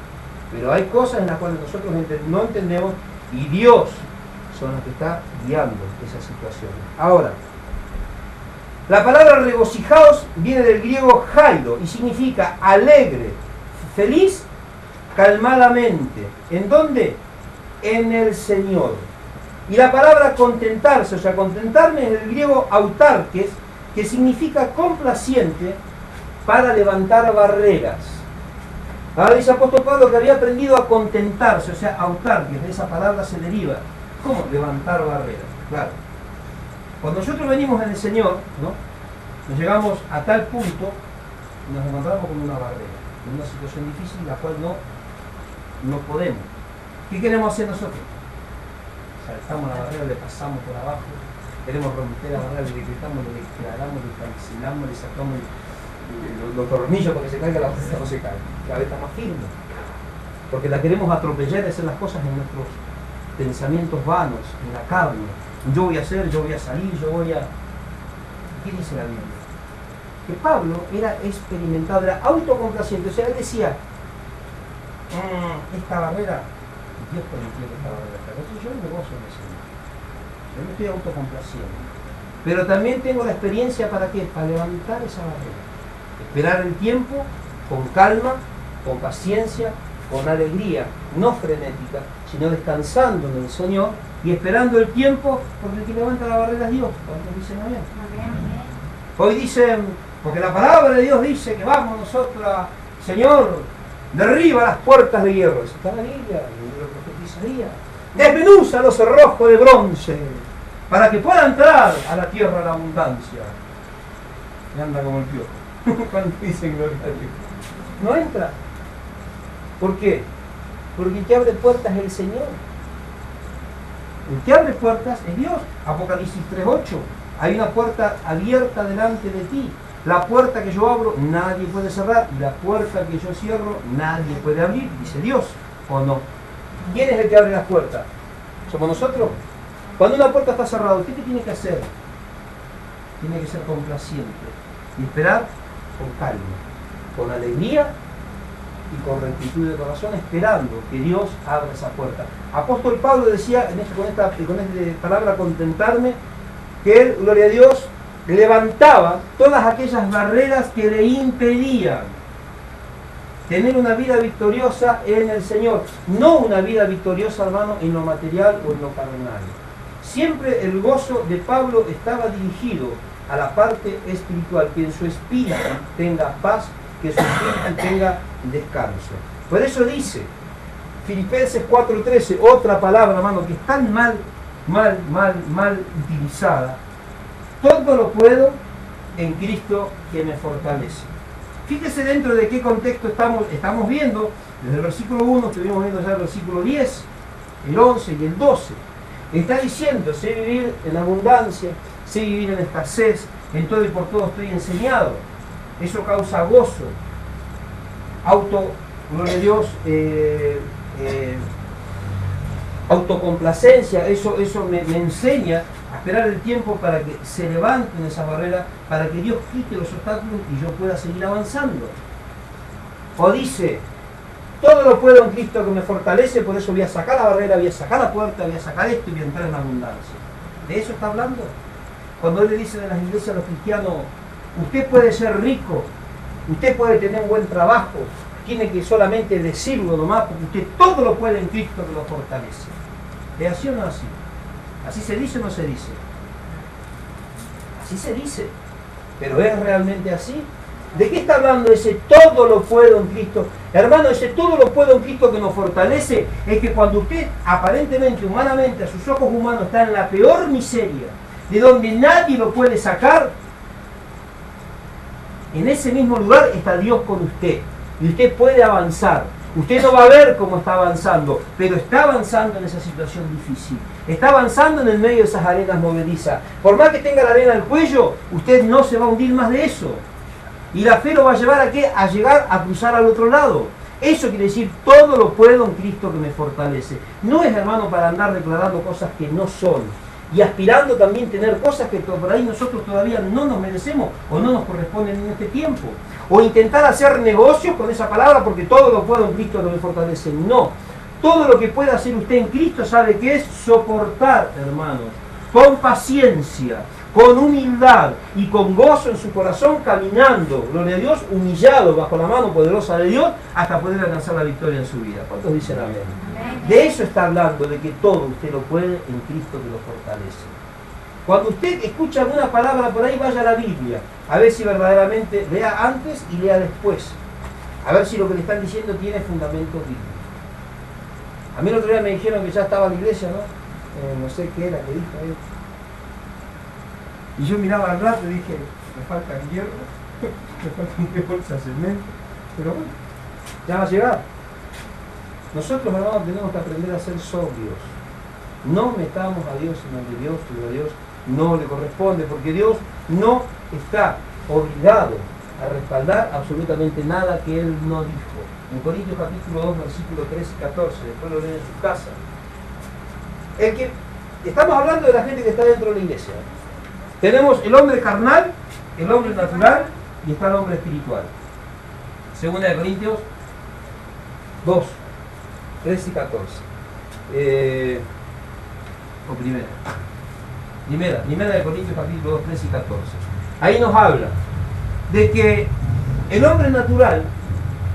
S2: Pero hay cosas en las cuales nosotros no entendemos y Dios son los que está guiando esas situaciones. Ahora, la palabra regocijaos viene del griego jairo y significa alegre, feliz, calmadamente. ¿En dónde? En el Señor. Y la palabra contentarse, o sea, contentarme es del griego autarques, que significa complaciente para levantar barreras. Ahora dice el apóstol Pablo que había aprendido a contentarse, o sea, autarques, de esa palabra se deriva. ¿Cómo? Levantar barreras, claro. Cuando nosotros venimos en el Señor, ¿no? Nos llegamos a tal punto y nos encontramos con una barrera. en una situación difícil, la cual no podemos. ¿Qué queremos hacer nosotros? Saltamos la barrera, le pasamos por abajo, queremos romper la barrera, le gritamos, le declaramos, le cancelamos, le sacamos los tornillos para que se caiga, la barrera no se cae, cada vez está más firme. Porque la queremos atropellar y hacer las cosas en nuestros pensamientos vanos, en la carne. Yo voy a hacer, yo voy a salir, yo voy a... ¿Qué dice la Biblia? Que Pablo era experimentado, era autocomplaciente. O sea, él decía, esta barrera, Dios permitió que esta barrera esté. Entonces yo me gozo en el Señor. Yo me estoy autocomplaciendo. Pero también tengo la experiencia ¿para qué? Para levantar esa barrera. Esperar el tiempo con calma, con paciencia, con alegría, no frenética, sino descansando en el Señor y esperando el tiempo, porque el que levanta la barrera es Dios. ¿Cuántos dicen amén? Hoy dicen, porque la palabra de Dios dice que vamos nosotros a, Señor, derriba las puertas de hierro. Eso está en la Biblia, el libro del profeta Isaías. Desmenuza los cerrojos de bronce, para que pueda entrar a la tierra de la abundancia. Y anda como el piojo. Cuando dicen gloria a Dios. No entra. ¿Por qué? Porque el que abre puertas es el Señor. El que abre puertas es Dios. Apocalipsis 3:8. Hay una puerta abierta delante de ti. La puerta que yo abro, nadie puede cerrar. Y la puerta que yo cierro, nadie puede abrir. Dice Dios, ¿o no? ¿Quién es el que abre las puertas? ¿Somos nosotros? Cuando una puerta está cerrada, ¿qué tiene que hacer? Tiene que ser complaciente. Y esperar con calma, con alegría y con rectitud de corazón, esperando que Dios abra esa puerta. Apóstol Pablo decía con esta palabra contentarme, que él, gloria a Dios, levantaba todas aquellas barreras que le impedían tener una vida victoriosa en el Señor. No una vida victoriosa, hermano, en lo material o en lo carnal. Siempre el gozo de Pablo estaba dirigido a la parte espiritual, que en su espíritu tenga paz, que su espíritu tenga descanso. Por eso dice Filipenses 4:13, otra palabra, hermano, que es tan mal utilizada. Todo lo puedo en Cristo que me fortalece. Fíjese dentro de qué contexto estamos viendo. Desde el versículo 1 estuvimos viendo ya el versículo 10, el 11 y el 12. Está diciendo, sé vivir en abundancia, sé vivir en escasez, en todo y por todo estoy enseñado. Eso causa gozo, gloria a Dios, autocomplacencia. Eso me enseña a esperar el tiempo para que se levanten esas barreras, para que Dios quite los obstáculos y yo pueda seguir avanzando. O dice, todo lo puedo en Cristo que me fortalece, por eso voy a sacar la barrera, voy a sacar la puerta, voy a sacar esto y voy a entrar en abundancia. ¿De eso está hablando? Cuando él le dice de las iglesias a los cristianos, usted puede ser rico, usted puede tener un buen trabajo, tiene que solamente decirlo nomás, porque usted todo lo puede en Cristo que lo fortalece. ¿Es así o no así? ¿Así se dice o no se dice? Así se dice. ¿Pero es realmente así? ¿De qué está hablando ese todo lo puedo en Cristo? Hermano, ese todo lo puedo en Cristo que nos fortalece es que cuando usted aparentemente, humanamente, a sus ojos humanos está en la peor miseria, de donde nadie lo puede sacar, en ese mismo lugar está Dios con usted. Y usted puede avanzar. Usted no va a ver cómo está avanzando, pero está avanzando en esa situación difícil. Está avanzando en el medio de esas arenas movedizas. Por más que tenga la arena al cuello, usted no se va a hundir más de eso. Y la fe lo va a llevar ¿a qué? A llegar a cruzar al otro lado. Eso quiere decir, todo lo puedo en Cristo que me fortalece. No es, hermano, para andar declarando cosas que no son. Y aspirando también a tener cosas que por ahí nosotros todavía no nos merecemos o no nos corresponden en este tiempo. O intentar hacer negocios con esa palabra porque todo lo puedo en Cristo que me fortalece. No. Todo lo que pueda hacer usted en Cristo sabe que es soportar, hermanos, con paciencia, con humildad y con gozo en su corazón, caminando, gloria a Dios, humillado bajo la mano poderosa de Dios hasta poder alcanzar la victoria en su vida. ¿Cuántos dicen amén? De eso está hablando, de que todo usted lo puede en Cristo que lo fortalece. Cuando usted escucha alguna palabra por ahí, vaya a la Biblia, a ver si verdaderamente lea antes y lea después, a ver si lo que le están diciendo tiene fundamentos bíblicos. A mí el otro día me dijeron que ya estaba en la iglesia, ¿no? No sé qué era, que dijo ahí. Y yo miraba al rato y dije, me faltan hierro, me faltan 3 bolsas de cemento, pero bueno, Ya va a llegar. Nosotros, hermanos, tenemos que aprender a ser sobrios. No metamos a Dios en donde Dios y a Dios no le corresponde, porque Dios no está obligado a respaldar absolutamente nada que Él no dijo. En Corintios capítulo 2, versículos 13 y 14, después lo leen en su casa. Estamos hablando de la gente que está dentro de la iglesia. Tenemos el hombre carnal, el hombre natural y está el hombre espiritual. Segunda de Corintios 2, 13 y 14. O primera de Corintios capítulo 2, 13 y 14. Ahí nos habla de que el hombre natural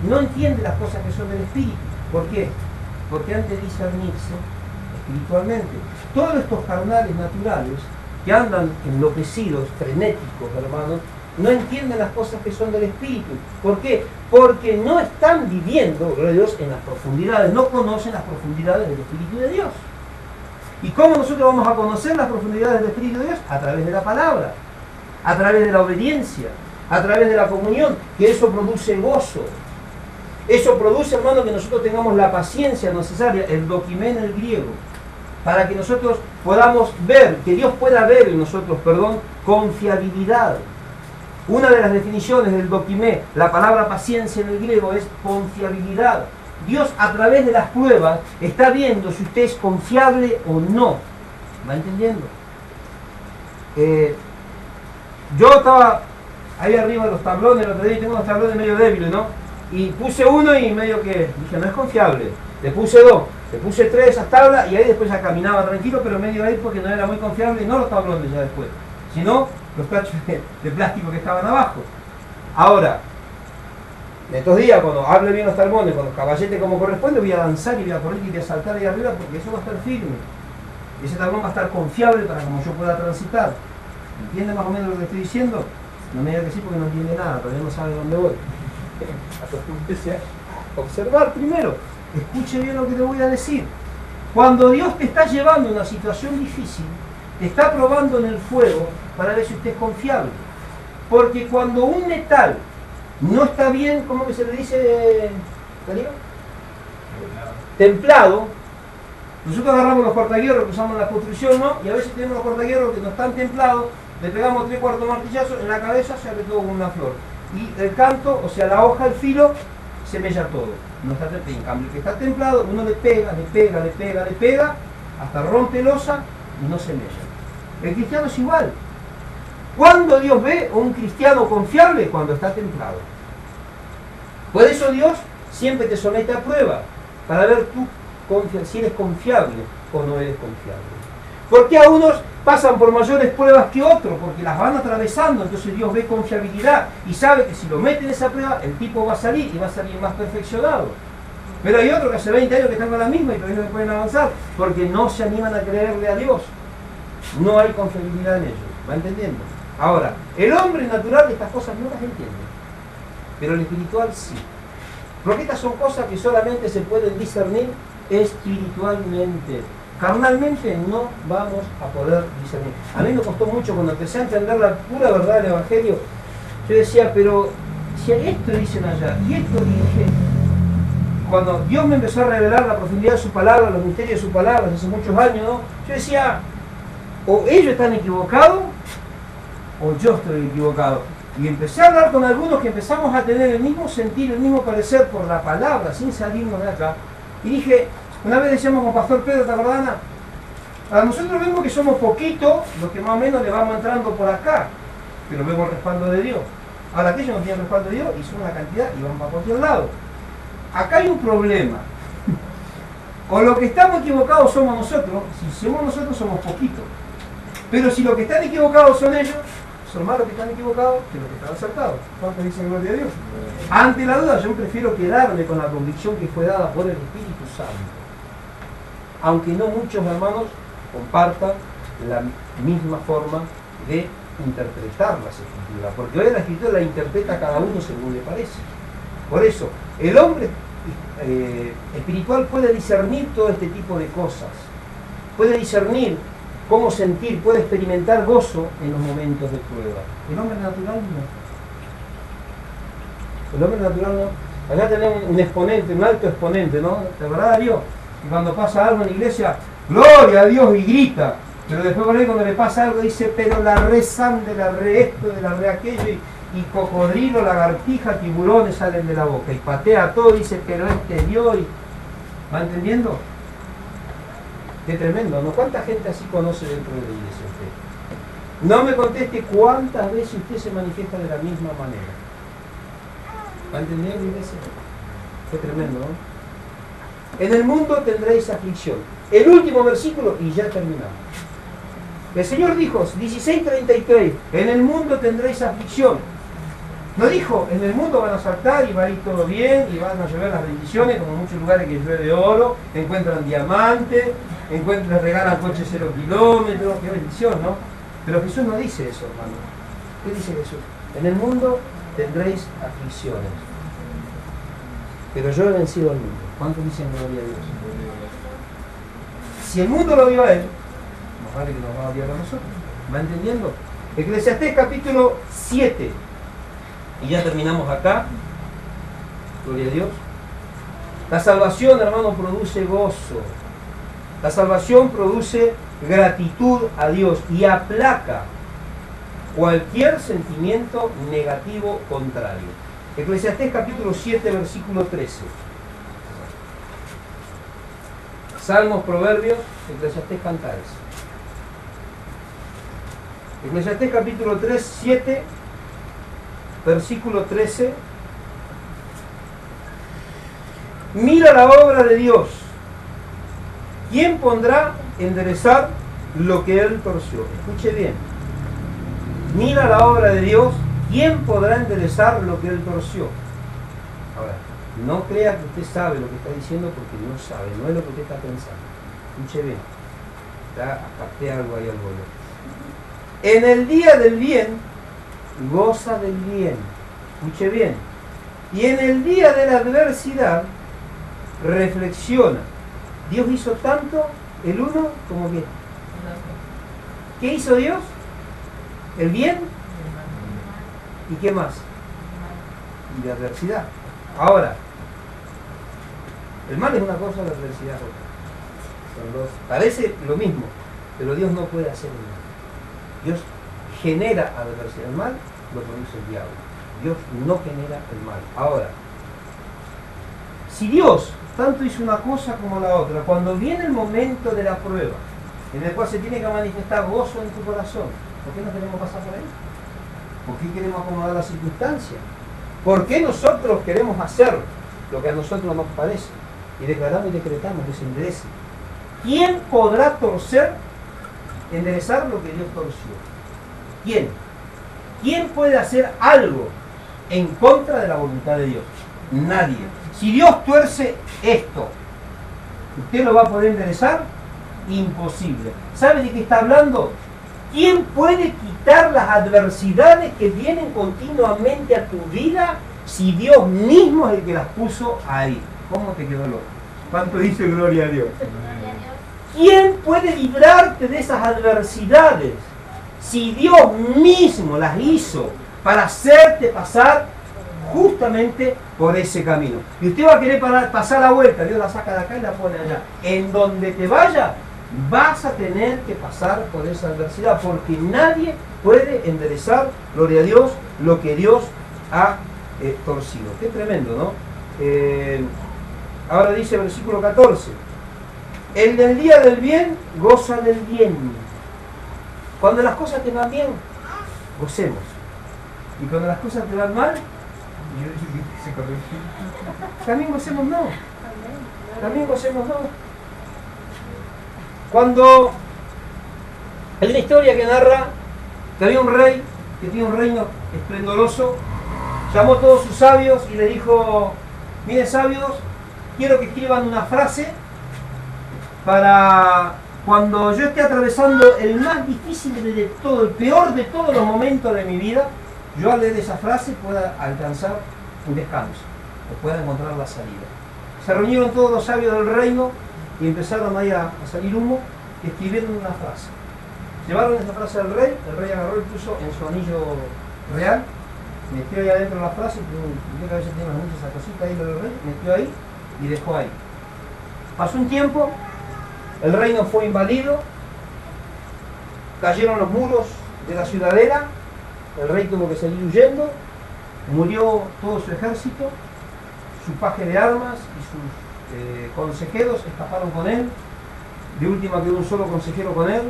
S2: no entiende las cosas que son del espíritu. ¿Por qué? Porque han de discernirse espiritualmente. Todos estos carnales naturales que andan enloquecidos, frenéticos, hermanos, no entienden las cosas que son del espíritu. ¿Por qué? Porque no están viviendo, gloria a Dios, en las profundidades, no conocen las profundidades del espíritu de Dios. ¿Y cómo nosotros vamos a conocer las profundidades del espíritu de Dios? A través de la palabra, a través de la obediencia, a través de la comunión, que eso produce gozo. Eso produce, hermano, que nosotros tengamos la paciencia necesaria, el dokimé en el griego, para que nosotros podamos ver, que Dios pueda ver en nosotros, confiabilidad. Una de las definiciones del dokimé, la palabra paciencia en el griego, es confiabilidad. Dios, a través de las pruebas, está viendo si usted es confiable o no. ¿Va entendiendo? Yo estaba ahí arriba de los tablones, el otro día tengo unos tablones medio débiles, ¿no? Y puse uno y medio que dije, no es confiable. Le puse dos, le puse tres de esas tablas y ahí después ya caminaba tranquilo, pero medio ahí porque no era muy confiable, y no los tablones ya después, sino los cachos de plástico que estaban abajo. Ahora, en estos días, cuando hable bien los tablones, con los caballetes como corresponde, voy a danzar y voy a correr y voy a saltar ahí arriba porque eso va a estar firme. Y ese tablón va a estar confiable para como yo pueda transitar. ¿Entiende más o menos lo que estoy diciendo? No me diga que sí porque no entiende nada, todavía no sabe dónde voy. Acostúmbrese a observar primero. Escuche bien lo que te voy a decir. Cuando Dios te está llevando a una situación difícil, te está probando en el fuego para ver si usted es confiable. Porque cuando un metal no está bien, ¿cómo que se le dice, Darío? Templado. Nosotros agarramos los cortahierros que usamos en la construcción, ¿no? Y a veces tenemos los cortahierros que no están templados, le pegamos 3/4 martillazos en la cabeza, se abre todo como una flor. Y el canto, o sea, la hoja, el filo, se mella todo. No está templado. En cambio, el que está templado, uno le pega, hasta rompe losa y no se mella. El cristiano es igual. ¿Cuándo Dios ve a un cristiano confiable? Cuando está templado. Por eso Dios siempre te somete a prueba, para ver tú si eres confiable o no eres confiable. ¿Por qué a unos pasan por mayores pruebas que otros? Porque las van atravesando, entonces Dios ve confiabilidad y sabe que si lo mete en esa prueba, el tipo va a salir y va a salir más perfeccionado. Pero hay otros que hace 20 años que están con la misma y todavía no pueden avanzar, porque no se animan a creerle a Dios. No hay confiabilidad en ellos, ¿va entendiendo? Ahora, el hombre natural de estas cosas no las entiende, pero el espiritual sí. Porque estas son cosas que solamente se pueden discernir espiritualmente. Carnalmente no vamos a poder discernir. A mí me costó mucho cuando empecé a entender la pura verdad del Evangelio. Yo decía, pero si esto dicen allá, y esto dije, cuando Dios me empezó a revelar la profundidad de su palabra, los misterios de su palabra, hace muchos años, ¿no? Yo decía, o ellos están equivocados, o yo estoy equivocado. Y empecé a hablar con algunos que empezamos a tener el mismo sentir, el mismo parecer por la palabra, sin salirnos de acá. Y dije, una vez decíamos con Pastor Pedro, ¿te acordás, Ana? A nosotros vemos que somos poquitos los que más o menos le vamos entrando por acá, pero vemos el respaldo de Dios. Ahora aquellos no tienen respaldo de Dios y son una cantidad y van para cualquier lado. Acá hay un problema. O lo que estamos equivocados somos nosotros, si somos nosotros somos poquitos. Pero si los que están equivocados son ellos, son más los que están equivocados que los que están acertados. ¿Cuántos dicen gloria a Dios? Ante la duda, yo prefiero quedarme con la convicción que fue dada por el Espíritu Santo. Aunque no muchos hermanos compartan la misma forma de interpretar las Escrituras, porque hoy la Escritura la interpreta cada uno según le parece. Por eso, el hombre espiritual puede discernir todo este tipo de cosas, puede discernir cómo sentir, puede experimentar gozo en los momentos de prueba. El hombre natural no. El hombre natural no. Allá tenemos un exponente, un alto exponente, ¿no? ¿De verdad, Dios? Y cuando pasa algo en la iglesia, gloria a Dios, y grita. Pero después por ahí cuando le pasa algo dice, pero la re sangre, la re esto, de la re aquello, y cocodrilo, lagartija, tiburones salen de la boca. Y patea todo y dice, pero este Dios. ¿Va entendiendo? Qué tremendo, ¿no? ¿Cuánta gente así conoce dentro de la iglesia usted? No me conteste cuántas veces usted se manifiesta de la misma manera. ¿Va entendiendo, iglesia? Qué tremendo, ¿no? En el mundo tendréis aflicción. El último versículo y ya terminamos. El Señor dijo, 16:33, en el mundo tendréis aflicción. No dijo, en el mundo van a saltar y va a ir todo bien y van a llover las bendiciones, como en muchos lugares que llueve oro, encuentran diamantes, regalan coches 0 kilómetros, qué bendición, ¿no? Pero Jesús no dice eso, hermano. ¿Qué dice Jesús? En el mundo tendréis aflicciones, pero yo he vencido al mundo. ¿Cuántos dicen gloria a Dios? Si el mundo lo vio a él, más vale que nos va a odiar a nosotros. ¿Va entendiendo? Eclesiastés capítulo 7. Y ya terminamos acá. Gloria a Dios. La salvación, hermano, produce gozo. La salvación produce gratitud a Dios y aplaca cualquier sentimiento negativo contrario. Eclesiastés capítulo 7, versículo 13. Salmos, Proverbios, Eclesiastés, Cantares. Eclesiastés capítulo 3, 7, versículo 13. Mira la obra de Dios. ¿Quién pondrá enderezar lo que él torció? Escuche bien. Mira la obra de Dios. ¿Quién podrá enderezar lo que él torció? Ahora, no crea que usted sabe lo que está diciendo porque no sabe, no es lo que usted está pensando. Escuche bien. Ya capté algo ahí al vuelo. En el día del bien, goza del bien. Escuche bien. Y en el día de la adversidad, reflexiona. Dios hizo tanto el uno como bien. ¿Qué hizo Dios? El bien. ¿Y qué más? Y la adversidad. Ahora, el mal es una cosa, la adversidad es otra. Son dos. Parece lo mismo, pero Dios no puede hacer el mal. Dios genera adversidad. El mal lo produce el diablo. Dios no genera el mal. Ahora, si Dios tanto hizo una cosa como la otra, cuando viene el momento de la prueba, en el cual se tiene que manifestar gozo en tu corazón, ¿por qué no queremos pasar por ahí? ¿Por qué queremos acomodar las circunstancias? ¿Por qué nosotros queremos hacer lo que a nosotros nos parece? Y declaramos y decretamos que se enderece. ¿Quién podrá enderezar lo que Dios torció? ¿Quién? ¿Quién puede hacer algo en contra de la voluntad de Dios? Nadie. Si Dios tuerce esto, ¿usted lo va a poder enderezar? Imposible. ¿Sabe de qué está hablando? ¿Quién puede quitar las adversidades que vienen continuamente a tu vida si Dios mismo es el que las puso ahí? ¿Cómo te quedó loco? ¿Cuánto dice gloria a Dios? ¿Quién puede librarte de esas adversidades si Dios mismo las hizo para hacerte pasar justamente por ese camino? Y usted va a querer pasar la vuelta, Dios la saca de acá y la pone allá. En donde te vaya, vas a tener que pasar por esa adversidad, porque nadie puede enderezar, gloria a Dios, lo que Dios ha torcido. Qué tremendo, ¿no? Ahora dice el versículo 14, el del día del bien goza del bien. Cuando las cosas te van bien, gocemos. Y cuando las cosas te van mal, también gocemos no. También gocemos no. Cuando hay una historia que narra que había un rey que tenía un reino esplendoroso, llamó a todos sus sabios y le dijo: miren, sabios, quiero que escriban una frase para cuando yo esté atravesando el más difícil de todo, el peor de todos los momentos de mi vida, yo al leer esa frase pueda alcanzar un descanso o pueda encontrar la salida. Se reunieron todos los sabios del reino y empezaron ahí a salir humo y escribieron una frase. Llevaron esa frase al rey, el rey agarró y puso en su anillo real metió ahí adentro la frase, que a veces tiene muchas cositas ahí del rey, metió ahí y dejó ahí. Pasó un tiempo, el reino fue invadido, cayeron los muros de la ciudadela, el rey tuvo que salir huyendo, murió todo su ejército, su paje de armas y sus consejeros escaparon con él, de última quedó un solo consejero con él,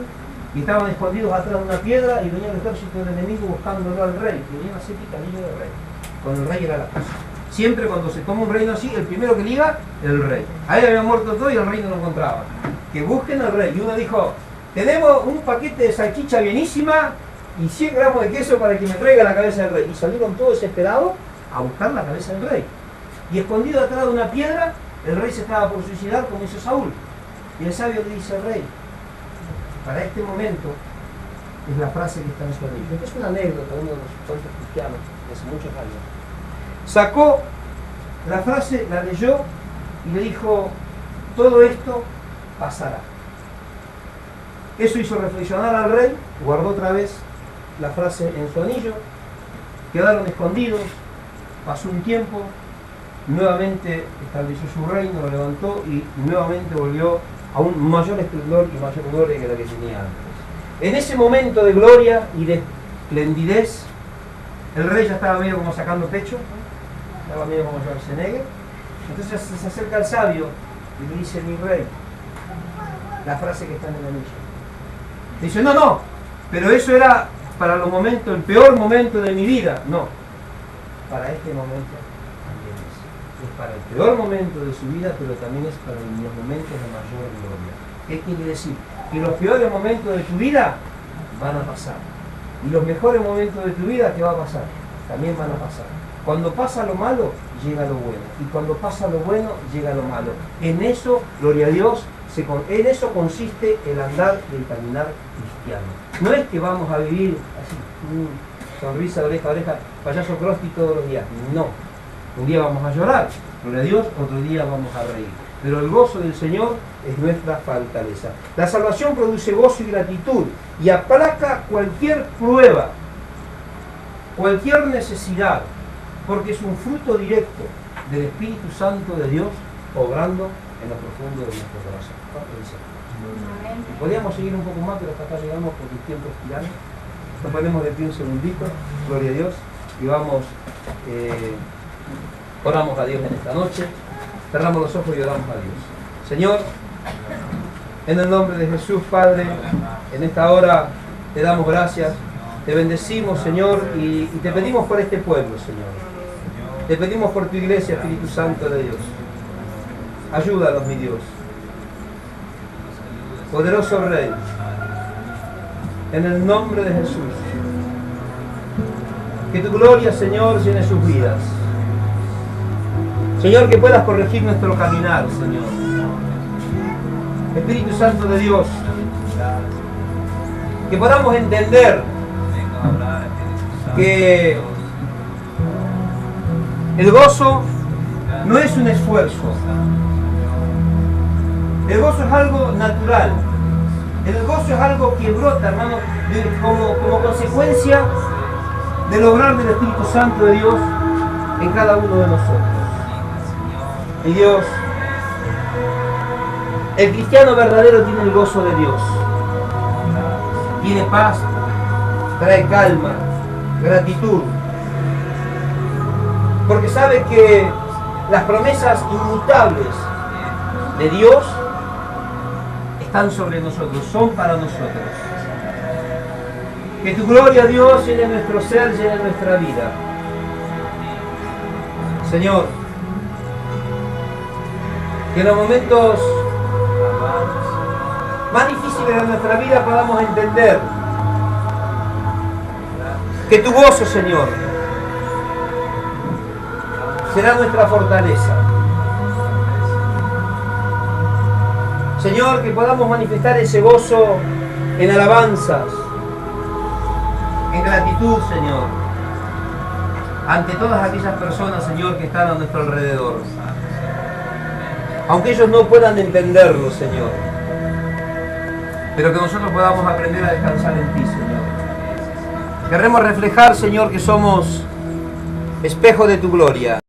S2: y estaban escondidos atrás de una piedra y venía el ejército del enemigo buscándolo al rey, que venía a ser picadillo del rey. Con el rey era la cosa. Siempre cuando se toma un reino así, el primero que liga, el rey. Ahí había muerto todo y el rey no lo encontraba. Que busquen al rey. Y uno dijo, tenemos un paquete de salchicha bienísima y 100 gramos de queso para que me traiga la cabeza del rey. Y salieron todos desesperados a buscar la cabeza del rey. Y escondido atrás de una piedra, el rey se estaba por suicidar como hizo Saúl. Y el sabio le dice al rey, para este momento, es la frase que está en su libro. Esta es una anécdota de uno de los santos cristianos de hace muchos años. Sacó la frase, la leyó y le dijo, todo esto pasará. Eso hizo reflexionar al rey, guardó otra vez la frase en su anillo, quedaron escondidos, pasó un tiempo, nuevamente estableció su reino, lo levantó y nuevamente volvió a un mayor esplendor y mayor gloria que la que tenía antes. En ese momento de gloria y de esplendidez, el rey ya estaba medio como sacando pecho, estaba medio como Schwarzenegger. Entonces se acerca al sabio y le dice, mi rey, la frase que está en el anillo. Dice, no, pero eso era para los momentos, el peor momento de mi vida. No, para este momento también es. Es para el peor momento de su vida, pero también es para los momentos de mayor gloria. ¿Qué quiere decir? Que los peores momentos de tu vida van a pasar. Y los mejores momentos de tu vida, ¿qué va a pasar? También van a pasar. Cuando pasa lo malo, llega lo bueno. Y cuando pasa lo bueno, llega lo malo. En eso, gloria a Dios, en eso consiste el andar y el caminar cristiano. No es que vamos a vivir así, sonrisa de oreja a oreja, payaso Krusty todos los días. No. Un día vamos a llorar, gloria a Dios, otro día vamos a reír. Pero el gozo del Señor es nuestra fortaleza. La salvación produce gozo y gratitud y aplaca cualquier prueba, cualquier necesidad, porque es un fruto directo del Espíritu Santo de Dios obrando en lo profundo de nuestro corazón. Podríamos seguir un poco más, pero hasta acá llegamos porque el tiempo es tirano. Nos ponemos de pie un segundito, gloria a Dios, y vamos, oramos a Dios en esta noche, cerramos los ojos y oramos a Dios. Señor, en el nombre de Jesús, Padre, en esta hora te damos gracias, te bendecimos, Señor, y te pedimos por este pueblo, Señor. Te pedimos por tu iglesia, Espíritu Santo de Dios. Ayúdanos, mi Dios. Poderoso Rey, en el nombre de Jesús, que tu gloria, Señor, llene sus vidas. Señor, que puedas corregir nuestro caminar, Señor. Espíritu Santo de Dios, que podamos entender que el gozo no es un esfuerzo. El gozo es algo natural. El gozo es algo que brota, hermano, como consecuencia del obrar del Espíritu Santo de Dios en cada uno de nosotros. Y Dios, el cristiano verdadero tiene el gozo de Dios. Tiene paz, trae calma, gratitud. Porque sabe que las promesas inmutables de Dios están sobre nosotros, son para nosotros. Que tu gloria, Dios, llene nuestro ser, llene nuestra vida. Señor, que en los momentos más difíciles de nuestra vida podamos entender que tu gozo, Señor, será nuestra fortaleza. Señor, que podamos manifestar ese gozo en alabanzas, en gratitud, Señor, ante todas aquellas personas, Señor, que están a nuestro alrededor. Aunque ellos no puedan entenderlo, Señor, pero que nosotros podamos aprender a descansar en ti, Señor. Queremos reflejar, Señor, que somos espejo de tu gloria.